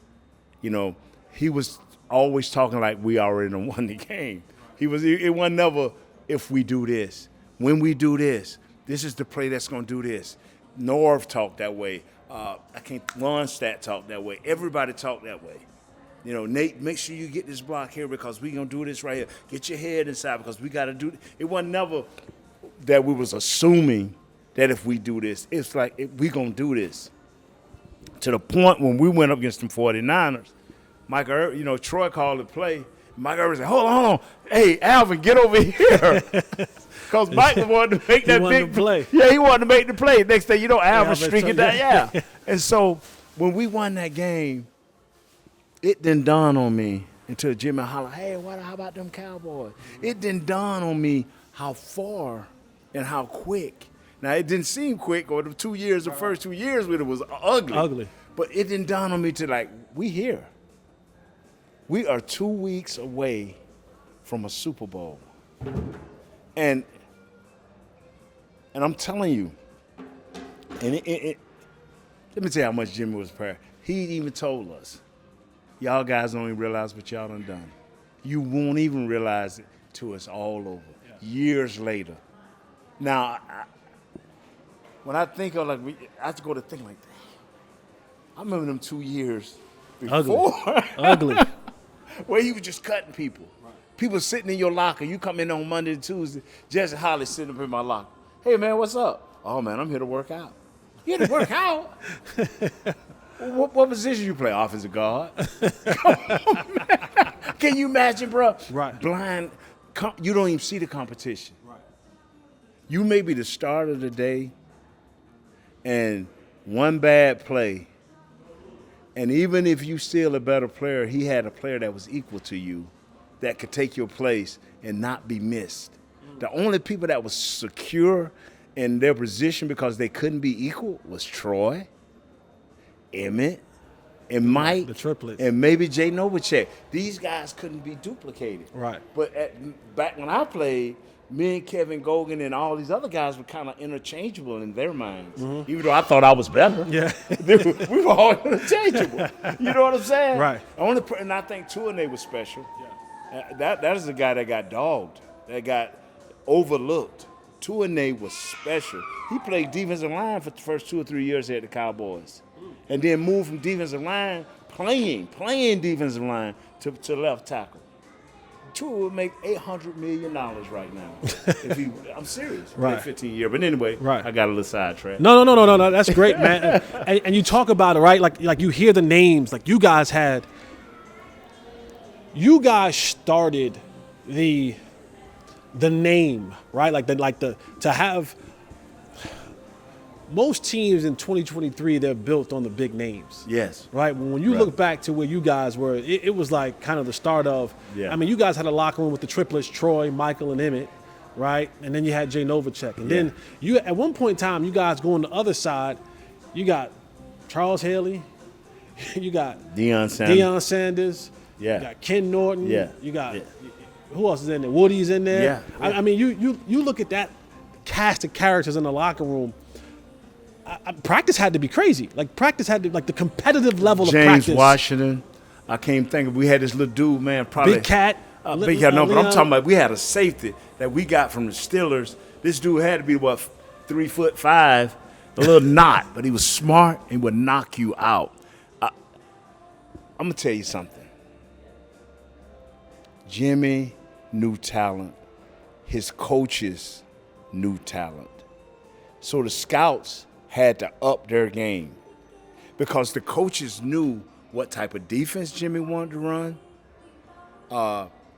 You know, he was always talking like we already done won the game. It wasn't never, if we do this, when we do this, this is the play that's going to do this. Norv talked that way. Lonstat talked that way. Everybody talked that way. You know, Nate, make sure you get this block here because we're going to do this right here. Get your head inside because we got to do it. It wasn't never that we was assuming that if we do this, it's like we're going to do this. To the point when we went up against them 49ers, Mike Irvin, you know, Troy called the play. Mike Irvin said, hold on. Hey, Alvin, get over here. Because Mike wanted to make that big play. Yeah, he wanted to make the play. Next thing you know, Alvin streaking down. Yeah. And so when we won that game, it didn't dawn on me until Jimmy hollered, hey, how about them Cowboys? It didn't dawn on me how far and how quick. Now, it didn't seem quick, or the first 2 years with it was ugly. But it didn't dawn on me till, like, we here. We are 2 weeks away from a Super Bowl. And I'm telling you, and let me tell you how much Jimmy was prepared. He even told us, y'all guys don't even realize what y'all done. You won't even realize it till it's all over, years later. Now, when I think of, like, I have to go to think like, I remember them 2 years before. Ugly. Where he was just cutting people. Right. People sitting in your locker. You come in on Monday and Tuesday. Jesse Holley sitting up in my locker. Hey, man, what's up? Oh, man, I'm here to work out. You here to work out? What position you play? Offensive guard. Come on, man. Can you imagine, bro? Right. Blind. You don't even see the competition. Right. You may be the start of the day, and one bad play, and even if you still a better player, he had a player that was equal to you that could take your place and not be missed. The only people that was secure in their position because they couldn't be equal was Troy, Emmett, and Mike, the triplets, and maybe Jay Novacek. These guys couldn't be duplicated. Right. But back when I played, me and Kevin Gogan and all these other guys were kind of interchangeable in their minds. Mm-hmm. Even though I thought I was better. Yeah. We were all interchangeable. You know what I'm saying? Right. And I think Tuanay was special. Yeah. That is the guy that got dogged, that got overlooked. Tuanay was special. He played defensive line for the first 2 or 3 years here at the Cowboys. And then moved from defensive line, playing defensive line to left tackle. Tua would make $800 million right now. I'm serious. Right. 15 years. But anyway, right. I got a little sidetrack. No. That's great, man. and you talk about it, right? Like you hear the names. Like you guys started the name, right? To have most teams in 2023, they're built on the big names. Yes. Right? When you look back to where you guys were, it was like kind of the start of, I mean, you guys had a locker room with the triplets, Troy, Michael, and Emmett, right? And then you had Jay Novacek. And then you, at one point in time, you guys go on the other side, you got Charles Haley, you got Deion Sanders, you got Ken Norton, you got, who else is in there? Woody's in there. I mean, you look at that cast of characters in the locker room. Practice had to be crazy. Like practice had to, like the competitive level of practice. James Washington. I can't think of. We had this little dude, man. Probably Big Cat. Big Cat. No, but I'm talking about. We had a safety that we got from the Steelers. This dude had to be 3'5", a little knot, but he was smart and would knock you out. I'm gonna tell you something. Jimmy knew talent. His coaches knew talent. So the scouts had to up their game because the coaches knew what type of defense Jimmy wanted to run,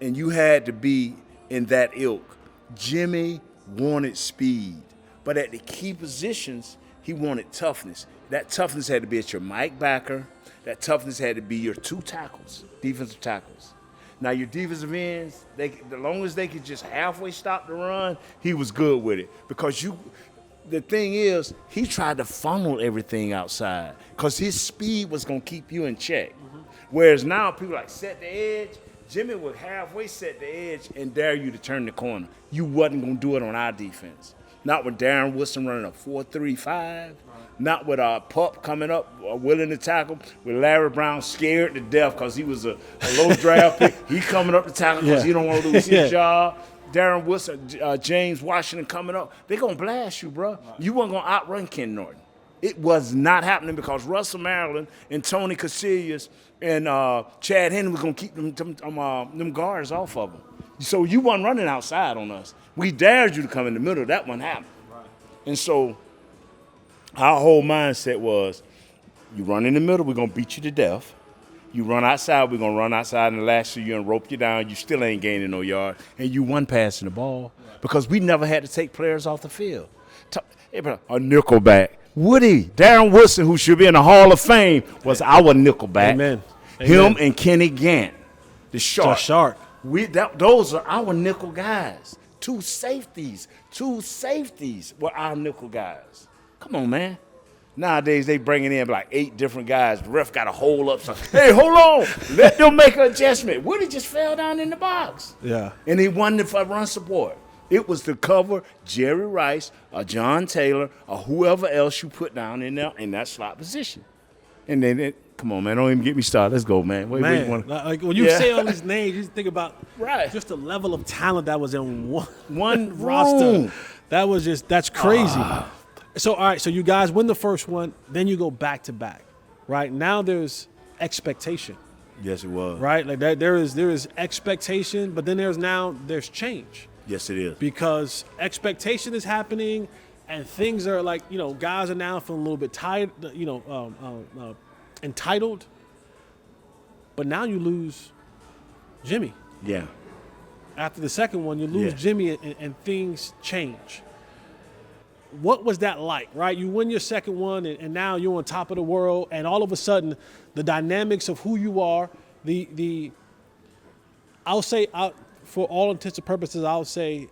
and you had to be in that ilk. Jimmy wanted speed, but at the key positions, he wanted toughness. That toughness had to be at your Mike backer. That toughness had to be your two tackles, defensive tackles. Now, your defensive ends, as long as they could just halfway stop the run, he was good with it because the thing is, he tried to funnel everything outside because his speed was going to keep you in check. Whereas now people like set the edge. Jimmy would halfway set the edge and dare you to turn the corner. You wasn't going to do it on our defense. Not with Darren Woodson running a 4.35. Not with Pup coming up, willing to tackle. With Larry Brown scared to death because he was a low draft pick. He coming up to tackle because he don't want to lose his job. Darren Woodson, James Washington coming up, they're going to blast you, bro. You weren't going to outrun Ken Norton. It was not happening because Russell Maryland and Tony Casillas and Chad Henry was going to keep them guards off of them. So you wasn't running outside on us. We dared you to come in the middle. That one happened. Right. And so our whole mindset was, you run in the middle, we're going to beat you to death. You run outside, we're going to run outside and lash you and rope you down. You still ain't gaining no yard. And you one passing the ball because we never had to take players off the field. A nickelback. Woody, Darren Woodson, who should be in the Hall of Fame, was our nickelback. Amen. Him and Kenny Gant, the shark. Those are our nickel guys. Two safeties were our nickel guys. Come on, man. Nowadays, they bringing in like 8 different guys. The ref got to hold up something. Hey, hold on. Let them make an adjustment. Woody just fell down in the box. Yeah. And he wanted for run support. It was to cover Jerry Rice or John Taylor or whoever else you put down in there in that slot position. And then, come on, man. Don't even get me started. Let's go, man. Like when you say all these names, you think about just the level of talent that was in one roster. That's crazy. So, all right, so you guys win the first one, then you go back to back, right? Now there's expectation. Yes, it was. Right? Like there is expectation, but then there's change. Yes, it is. Because expectation is happening and things are like, guys are now feeling a little bit tired, entitled. But now you lose Jimmy. Yeah. After the second one, you lose Jimmy and things change. What was that like, right? You win your second one, and now you're on top of the world, and all of a sudden, the dynamics of who you are, I'll say, for all intents and purposes, I'll say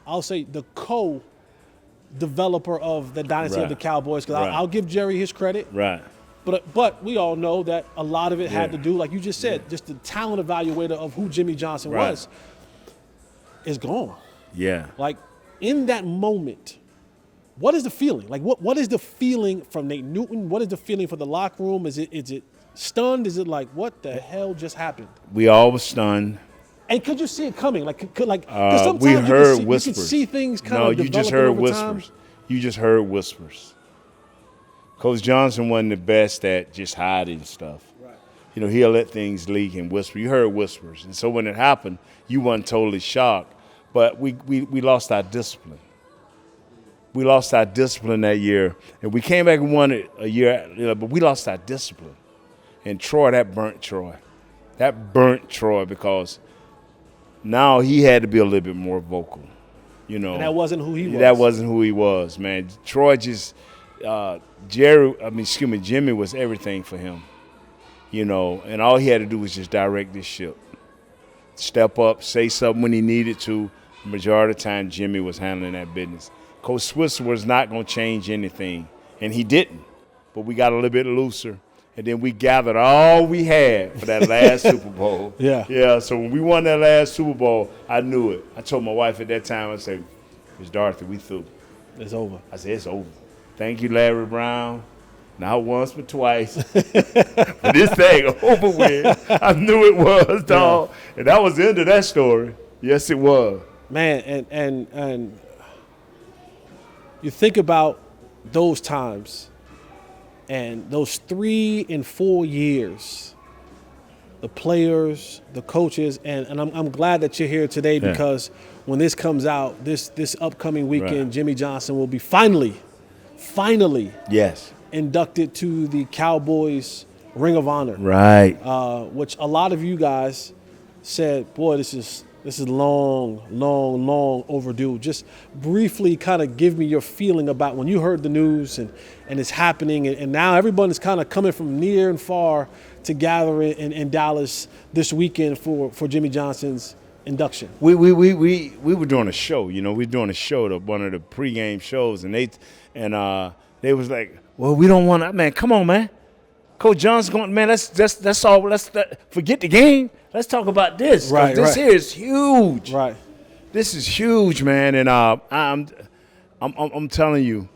the co-developer of the Dynasty of the Cowboys, because I'll give Jerry his credit. Right. But we all know that a lot of it had to do, like you just said, just the talent evaluator of who Jimmy Johnson was is gone. Yeah. Like, in that moment, what is the feeling? Like, what is the feeling from Nate Newton? What is the feeling for the locker room? Is it stunned? Is it like, what the hell just happened? We all were stunned. And could you see it coming? Because sometimes we heard whispers. You can see things kind of developing you just heard over whispers. time. You just heard whispers. Coach Johnson wasn't the best at just hiding stuff. Right. He'll let things leak and whisper. You heard whispers. And so when it happened, you weren't totally shocked. But we lost our discipline. We lost our discipline that year. And we came back and won it a year, but we lost our discipline. And that burnt Troy. That burnt Troy because now he had to be a little bit more vocal. And that wasn't who he was. That wasn't who he was, man. Troy just Jimmy was everything for him, you know, and all he had to do was just direct this ship. Step up, say something when he needed to. The majority of the time, Jimmy was handling that business. Coach Switzer was not going to change anything, and he didn't. But we got a little bit looser, and then we gathered all we had for that last Super Bowl. Yeah. So when we won that last Super Bowl, I knew it. I told my wife at that time, I said, Miss Dorothy, we through. It's over. I said, it's over. Thank you, Larry Brown. Not once, but twice. But this thing over with. I knew it was, dog. Yeah. And that was the end of that story. Yes, it was. Man, and you think about those times and those 3 and 4 years, the players, the coaches, and I'm glad that you're here today because when this comes out, this upcoming weekend, Jimmy Johnson will be finally inducted to the Cowboys Ring of Honor. Right. Which a lot of you guys said, boy, this is long overdue. Just briefly kind of give me your feeling about when you heard the news and it's happening and now everyone is kind of coming from near and far to gather in Dallas this weekend for Jimmy Johnson's induction. We were doing a show, you know, we were doing a show, one of the pregame shows, and they was like, well, we don't want to, man, come on, man. Coach Johnson going, man, that's all. Forget the game. Let's talk about this. Right. This here is huge. Right. This is huge, man. And I'm telling you,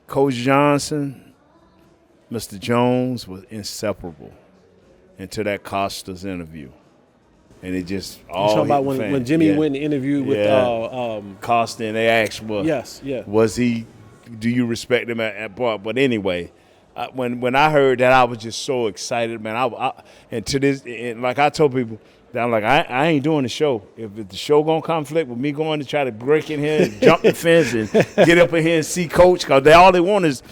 Coach Johnson, Mr. Jones was inseparable until that Costa's interview. And it just all. You're talking about when Jimmy went and interviewed with Costa, and they asked, well, was he? Do you respect him at bar? But anyway, when I heard that, I was just so excited, man. And to this, and like I told people, that I'm like, I ain't doing the show. If the show gonna conflict with me going to try to break in here and jump the fence and get up in here and see Coach, because all they wanted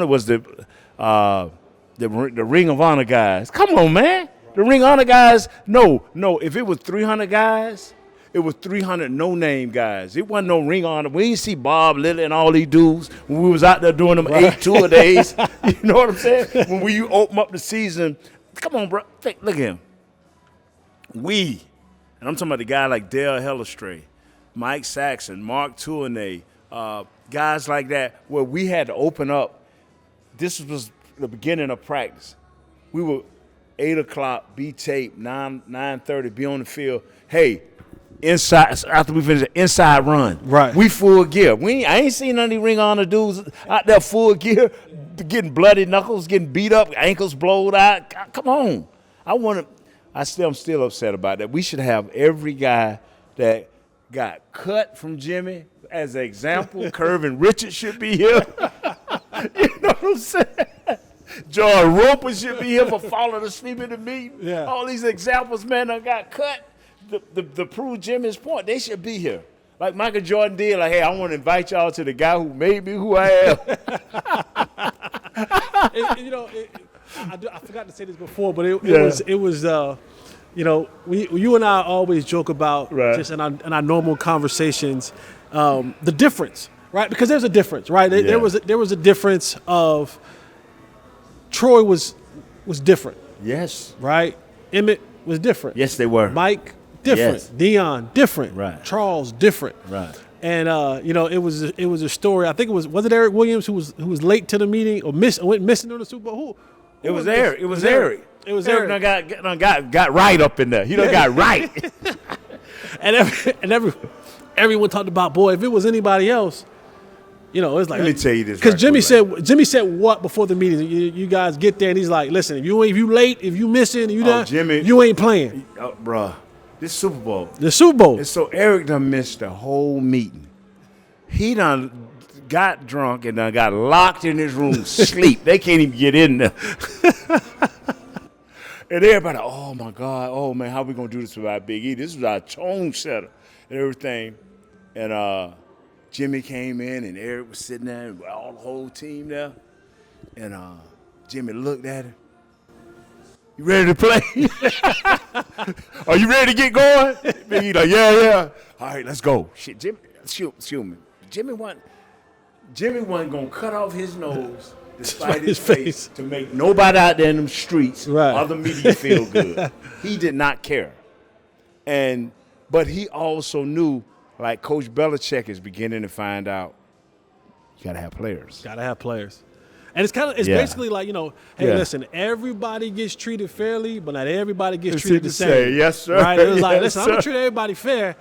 was the Ring of Honor guys. Come on, man. The Ring of Honor guys, no. If it was 300 guys, it was 300 no-name guys. It wasn't no Ring of Honor. We didn't see Bob Lilly and all these dudes when we was out there doing them 8 tour-a-days. You know what I'm saying? When we open up the season, come on, bro. Look at him. And I'm talking about the guy like Dale Hellestray, Mike Saxon, Mark Tournay, guys like that, where we had to open up. This was the beginning of practice. We were 8 o'clock, be taped, 9:30, be on the field. Hey, inside after we finish the inside run. Right. We full gear. I ain't seen none of these Ring of Honor dudes out there full gear, getting bloody knuckles, getting beat up, ankles blowed out. Come on. I'm still upset about that. We should have every guy that got cut from Jimmy as an example. Curvin Richards should be here. You know what I'm saying? John Roper should be here for falling asleep in the meeting. Yeah. All these examples, man, that got cut to prove Jimmy's point. They should be here. Like Michael Jordan did, like, hey, I want to invite y'all to the guy who made me who I am. I forgot to say this before, but it was you and I always joke about just in our normal conversations the difference, right? Because there's a difference, right? There was a difference of Troy was different. Yes. Right? Emmett was different. Yes, they were. Mike, different. Yes. Dion, different. Right. Charles, different. Right. And it was a story. I think was it Eric Williams who was late to the meeting or went missing during the Super Bowl? Who it was Erik. It was Erik. It was Erik. Eric. Got right up in there. He done got right. and everyone talked about, boy, if it was anybody else, it's like. Let me tell you this. Because Jimmy said what before the meeting? You guys get there and he's like, listen, if you late, if you missing, Jimmy, you ain't playing. Bruh, this Super Bowl. The Super Bowl. And so Erik done missed the whole meeting. He done got drunk and done got locked in his room, sleep. They can't even get in there. And everybody, oh my God, oh man, how we gonna do this without Big E? This was our tone setter and everything. And Jimmy came in and Erik was sitting there and the whole team there. And Jimmy looked at him. You ready to play? Are you ready to get going? Big E like, yeah. All right, let's go. Shit, Jimmy, excuse me. Jimmy wasn't. Jimmy wasn't going to cut off his nose despite his face to make nobody out there in them streets or the media feel good. He did not care. But he also knew, like Coach Belichick is beginning to find out, you got to have players. Got to have players. And it's basically like, hey, listen, everybody gets treated fairly, but not everybody gets treated the same. Yes, sir. Right? It was like, listen, I'm going to treat everybody fair,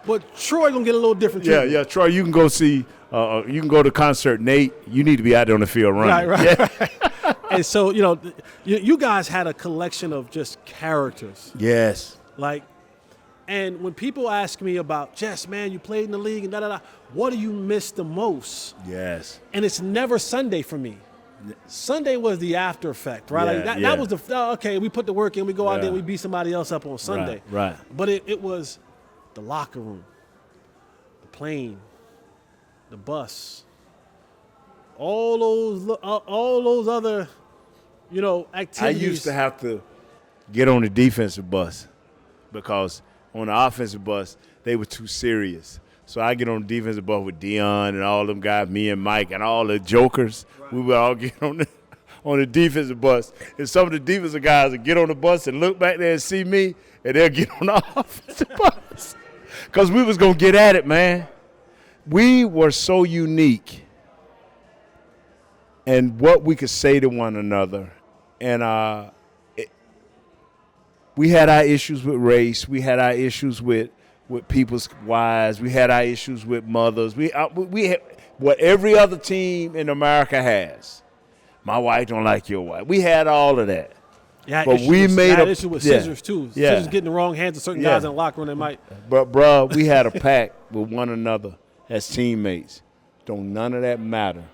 but Troy going to get a little different treatment. Yeah, Troy, you can go see, you can go to concert. Nate, you need to be out there on the field running. Right. Yeah. And so, you guys had a collection of just characters. Yes. And when people ask me about, Jess, man, you played in the league and da-da-da, what do you miss the most? Yes. And it's never Sunday for me. Sunday was the after effect, right? That was okay, we put the work in, we go out there, we beat somebody else up on Sunday. Right. But it was the locker room, the plane, the bus, all those other, activities. I used to have to get on the defensive bus because on the offensive bus, they were too serious. So I get on the defensive bus with Dion and all them guys, me and Mike and all the jokers. Right. We would all get on the defensive bus. And some of the defensive guys would get on the bus and look back there and see me, and they'll get on the offensive bus. Because we was going to get at it, man. We were so unique and what we could say to one another. And we had our issues with race. We had our issues with people's wives. We had our issues with mothers. We had what every other team in America has. My wife don't like your wife. We had all of that. Yeah, but we made an issue with scissors too. Yeah. Scissors getting the wrong hands of certain guys in the locker room. They might. But bro, we had a pact with one another as teammates. Don't none of that matter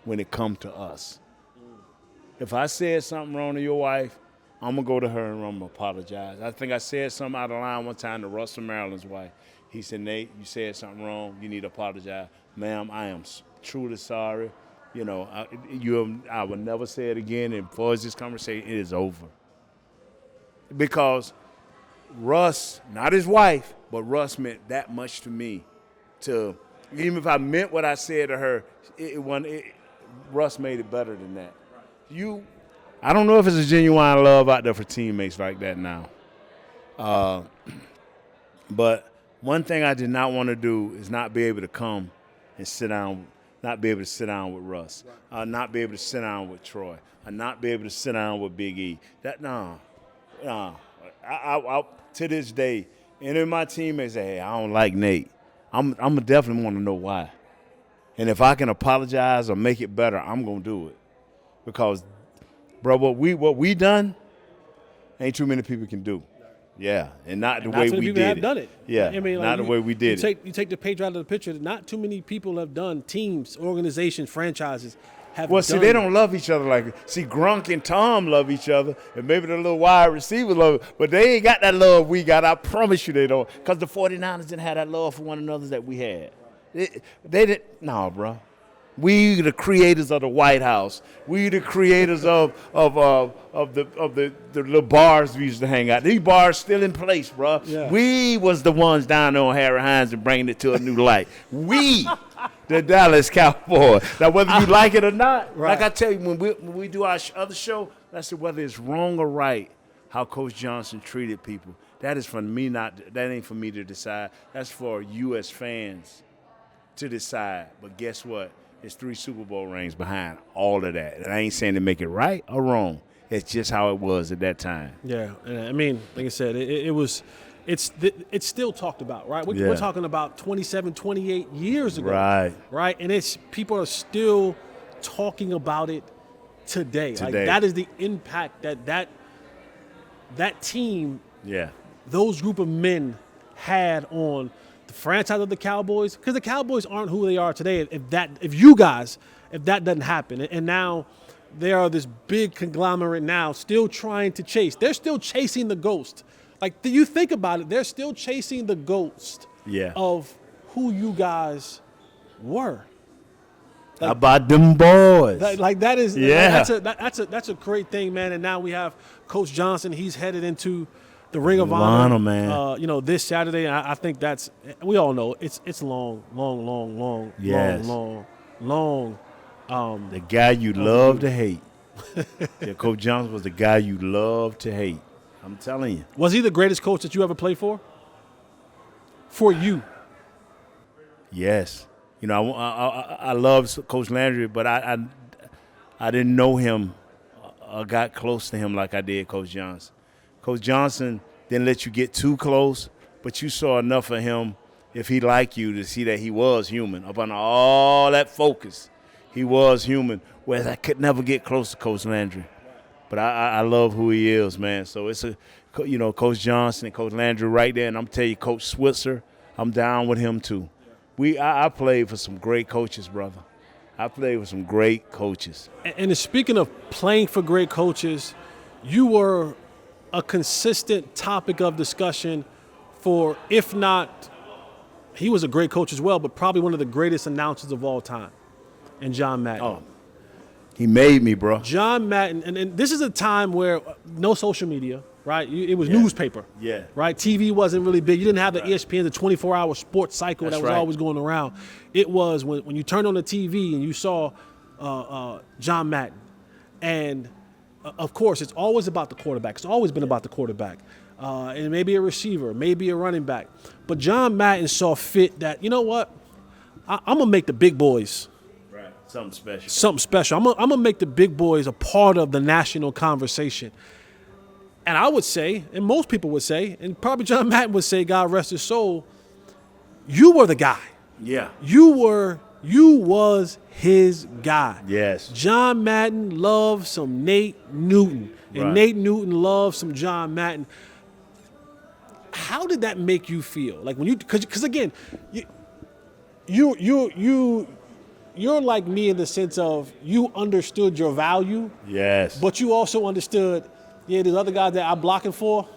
when it come to us. If I said something wrong to your wife, I'm going to go to her and I'm going to apologize. I think I said something out of line one time to Russell Maryland's wife. He said, Nate, you said something wrong. You need to apologize. Ma'am, I am truly sorry. I will never say it again. And as far as this conversation, it is over. Because Russ, not his wife, but Russ meant that much to me. Even if I meant what I said to her, Russ made it better than that. I don't know if it's a genuine love out there for teammates like that now. But one thing I did not want to do is not be able to come and sit down, not be able to sit down with Russ, not be able to sit down with Troy, not be able to sit down with Big E. I to this day, and then my teammates say, hey, I don't like Nate. I'm definitely want to know why. And if I can apologize or make it better, I'm going to do it. Because bro, what we done, ain't too many people can do. Yeah, and not the way we did it. Not too many people have done it. Yeah, I mean, not the way we did it. You take the page out of the picture. Not too many people have done. Teams, organizations, franchises have done. Well, see, they don't love each other like that. See, Gronk and Tom love each other, and maybe the little wide receivers love it, but they ain't got that love we got. I promise you they don't, because the 49ers didn't have that love for one another that we had. They didn't. No, bro. We the creators of the White House. We the creators of the little bars we used to hang out. These bars still in place, bro. Yeah. We was the ones down there on Harry Hines and bringing it to a new light. We, the Dallas Cowboys. Now, whether you like it or not, like I tell you, when we do our other show, that's whether it's wrong or right how Coach Johnson treated people. That is for me that ain't for me to decide. That's for U.S. fans to decide. But guess what? There's 3 Super Bowl rings behind all of that. And I ain't saying to make it right or wrong. It's just how it was at that time. Yeah, I mean, like I said, it's still talked about, right? We're talking about 27, 28 years ago. Right? And people are still talking about it today. Like that is the impact that team, those group of men had on the franchise of the Cowboys, because the Cowboys aren't who they are today if that doesn't happen. And now they are this big conglomerate now, still trying to chase. They're still chasing the ghost. Like, do you think about it? They're still chasing the ghost of who you guys were. How about them boys? That is that's a great thing, man. And now we have Coach Johnson. He's headed into the Ring of Honor, man. This Saturday. I think we all know it's long long. The guy you love to hate. Yeah, Coach Johnson was the guy you love to hate. I'm telling you. Was he the greatest coach that you ever played for? For you? Yes. You know, I love Coach Landry, but I didn't know him or got close to him like I did Coach Johnson. Coach Johnson didn't let you get too close, but you saw enough of him, if he liked you, to see that he was human. Up under all that focus, he was human, whereas I could never get close to Coach Landry. But I love who he is, man. So it's Coach Johnson and Coach Landry right there, and I'm telling you, Coach Switzer, I'm down with him too. I played for some great coaches, brother. I played with some great coaches. And speaking of playing for great coaches, you were a consistent topic of discussion for, if not, he was a great coach as well, but probably one of the greatest announcers of all time, and John Madden. Oh, he made me, bro. John Madden, and this is a time where no social media, right? It was newspaper. Yeah. Right? TV wasn't really big. You didn't have the ESPN, the 24-hour sports cycle that was always going around. It was when you turned on the TV and you saw John Madden. And, of course, it's always about the quarterback. It's always been about the quarterback. And maybe a receiver, maybe a running back. But John Madden saw fit that, you know what? I'm going to make the big boys – Something special. Something special. I'm gonna make the big boys a part of the national conversation. And I would say, and most people would say, and probably John Madden would say, God rest his soul, you were the guy. Yeah. You was his guy. Yes. John Madden loved some Nate Newton. And Nate Newton loved some John Madden. How did that make you feel? Like when you, because again, you're like me in the sense of you understood your value. Yes. But you also understood, there's other guys that I'm blocking for,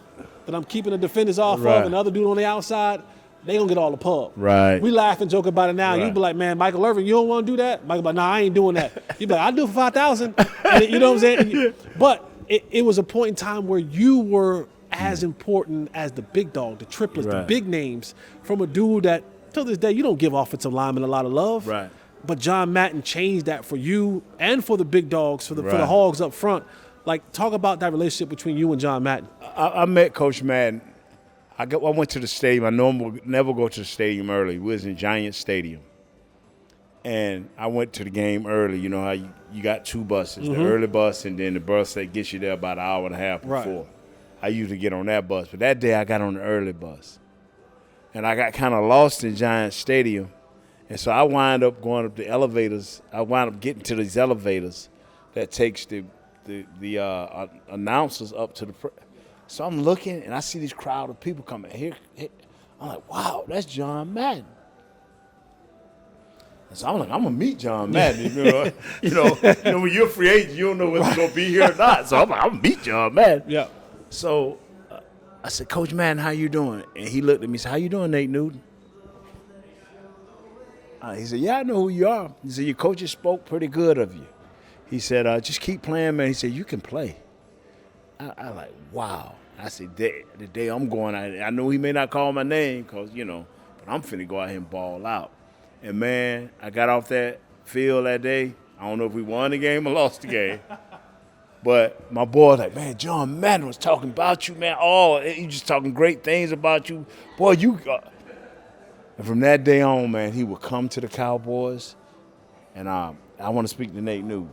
that I'm keeping the defenders off of, and the other dude on the outside, they gonna get all the pub. Right. We laugh and joke about it now. You be like, man, Michael Irvin, you don't want to do that? Michael be like, nah, I ain't doing that. You be like, I'll do it for 5,000. You know what I'm saying? But it was a point in time where you were as important as the big dog, the triplets, the big names, from a dude that, till this day, you don't give offensive linemen a lot of love. Right. But John Madden changed that for you and for the big dogs, for the Hogs up front. Like, talk about that relationship between you and John Madden. I met Coach Madden. I went to the stadium. I normally never go to the stadium early. We was in Giant Stadium. And I went to the game early. You know how you got two buses, the early bus and then the bus that gets you there about an hour and a half before. I usually get on that bus. But that day I got on the early bus. And I got kind of lost in Giant Stadium. And so I wind up going up the elevators. I wind up getting to these elevators that takes the announcers up to the so I'm looking, and I see this crowd of people coming here. I'm like, wow, that's John Madden. And so I'm like, I'm going to meet John Madden. You know, when you're a free agent, you don't know whether you're going to be here or not. So I'm like, I'm going to meet John Madden. Yeah. So I said, Coach Madden, how you doing? And he looked at me and said, how you doing, Nate Newton? He said, yeah, I know who you are. He said, your coaches spoke pretty good of you. He said, just keep playing, man. He said, you can play. I like, wow. I said, the day I'm going out, I know he may not call my name because, but I'm finna go out here and ball out. And, man, I got off that field that day. I don't know if we won the game or lost the game. But my boy was like, man, John Madden was talking about you, man. Oh, he just talking great things about you. Boy, you And from that day on, man, he would come to the Cowboys, and I want to speak to Nate Newton.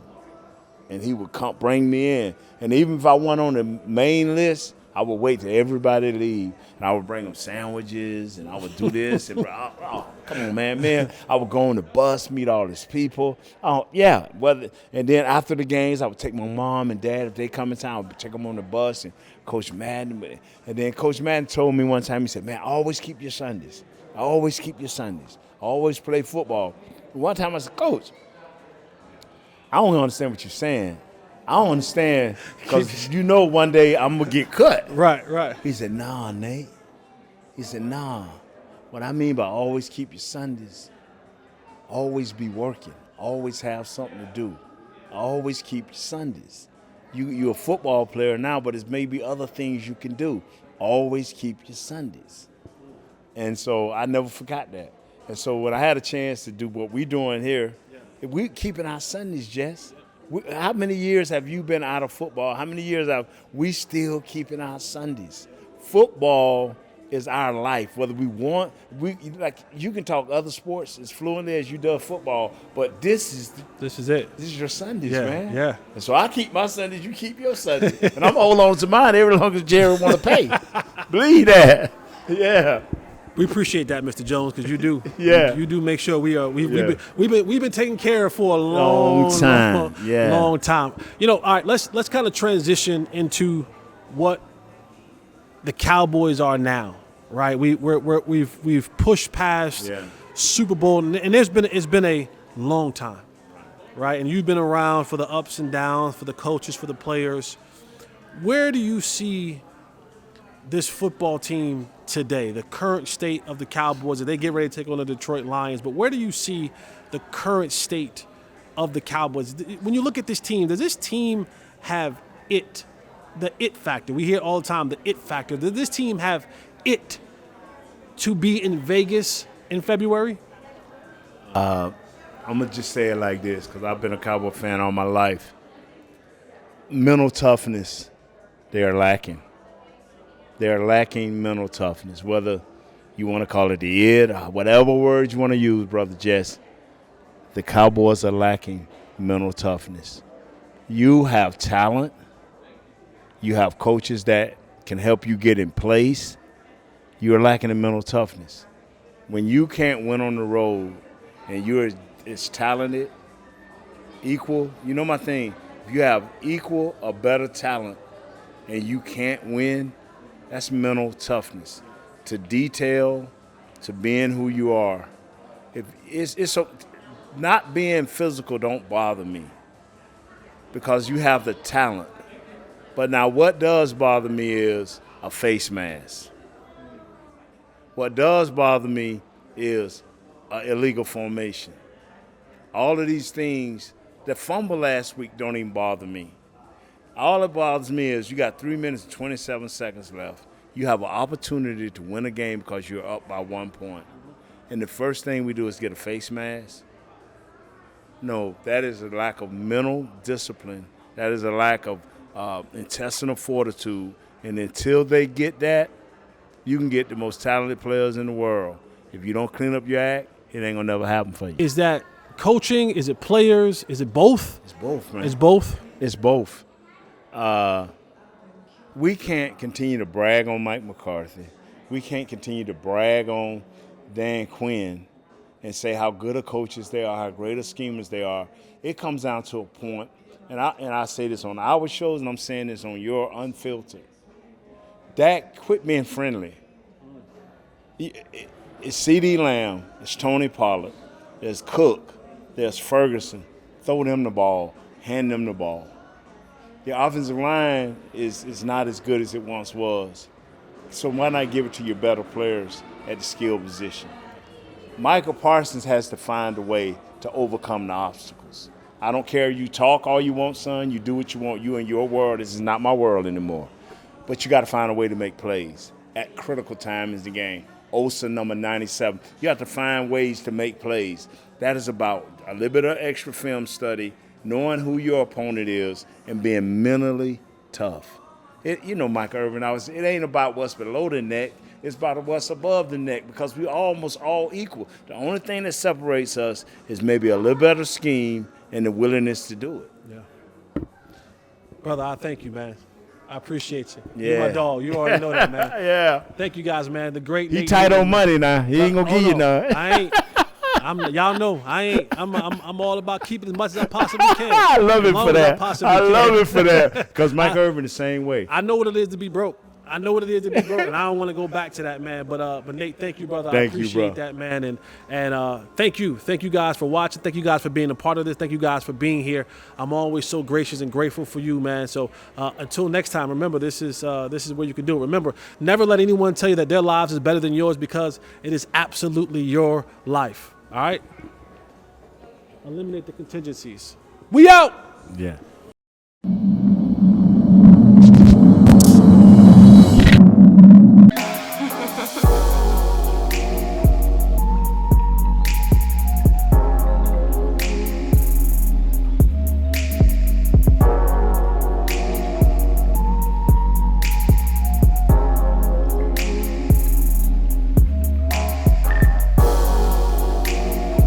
And he would come bring me in. And even if I wasn't on the main list, I would wait till everybody leave, and I would bring them sandwiches, and I would do this. And come on, man. I would go on the bus, meet all these people. And then after the games, I would take my mom and dad, if they come in town, I would take them on the bus and Coach Madden. And then Coach Madden told me one time, he said, man, always keep your Sundays. Always keep your Sundays. Always play football. One time I said, Coach, I don't understand what you're saying. I don't understand because one day I'm going to get cut. Right. He said, nah, Nate. He said, nah. What I mean by always keep your Sundays, always be working, always have something to do. Always keep your Sundays. You're a football player now, but there's maybe other things you can do. Always keep your Sundays. And so I never forgot that. And so when I had a chance to do what we're doing here, We keeping our Sundays, Jess. How many years have you been out of football? How many years have we still keeping our Sundays? Football is our life. Whether we want, like you can talk other sports as fluently as you do football, but this is it. This is your Sundays, man. Yeah. And so I keep my Sundays, you keep your Sundays, and I'm holding on to mine every long as Jerry want to pay. Believe that. Yeah. We appreciate that, Mr. Jones, because you do. Yeah. You do make sure we've been taken care of for a long time. Long time. All right, let's kind of transition into what the Cowboys are now, right? We've pushed past Super Bowl, and it's been a long time, right? And you've been around for the ups and downs, for the coaches, for the players. Where do you see this football team today, the current state of the Cowboys, as they get ready to take on the Detroit Lions? But where do you see the current state of the Cowboys? When you look at this team, does this team have the it factor? We hear all the time, the it factor. Does this team have it to be in Vegas in February? I'm going to just say it like this, because I've been a Cowboy fan all my life. Mental toughness, they are lacking. They're lacking mental toughness, whether you want to call it the id, or whatever words you want to use, Brother Jess. The Cowboys are lacking mental toughness. You have talent. You have coaches that can help you get in place. You're lacking in mental toughness. When you can't win on the road and you're as talented, equal, you know my thing, if you have equal or better talent and you can't win, that's mental toughness. To detail, to being who you are. Not being physical don't bother me because you have the talent. But now what does bother me is a face mask. What does bother me is an illegal formation. All of these things, the fumble last week don't even bother me. All that bothers me is you got 3 minutes and 27 seconds left. You have an opportunity to win a game because you're up by 1 point. And the first thing we do is get a face mask. No, that is a lack of mental discipline. That is a lack of intestinal fortitude. And until they get that, you can get the most talented players in the world. If you don't clean up your act, it ain't going to never happen for you. Is that coaching? Is it players? Is it both? It's both, man. It's both? It's both. We can't continue to brag on Mike McCarthy. We can't continue to brag on Dan Quinn and say how good of coaches they are, how great of schemers they are. It comes down to a point, and I say this on our shows, and I'm saying this on your Unfiltered. Dak, quit being friendly. It's C.D. Lamb, it's Tony Pollard, there's Cook, there's Ferguson. Throw them the ball, hand them the ball. The offensive line is not as good as it once was. So why not give it to your better players at the skill position? Michael Parsons has to find a way to overcome the obstacles. I don't care. You talk all you want, son. You do what you want. You and your world. This is not my world anymore. But you got to find a way to make plays at critical times in the game. Osa number 97. You have to find ways to make plays. That is about a little bit of extra film study, knowing who your opponent is, and being mentally tough. Mike Irvin, it ain't about what's below the neck. It's about what's above the neck because we're almost all equal. The only thing that separates us is maybe a little better scheme and the willingness to do it. Yeah. Brother, I thank you, man. I appreciate you. Yeah. You're my dog. You already know that, man. Yeah. Thank you guys, man. The great He Nate tight Newman. on money now. He ain't gonna give you none. I ain't. Y'all know I ain't. I'm all about keeping as much as I possibly can. I love it for that. I love it for that. Because Mike Irvin the same way. I know what it is to be broke. And I don't want to go back to that, man. But Nate, thank you, brother. Thank I you, appreciate bro. that, man. And thank you guys for watching. Thank you guys for being a part of this. Thank you guys for being here. I'm always so gracious and grateful for you, man. So until next time, remember this is what you can do. Remember, never let anyone tell you that their lives is better than yours because it is absolutely your life. All right. Eliminate the contingencies. We out. Yeah.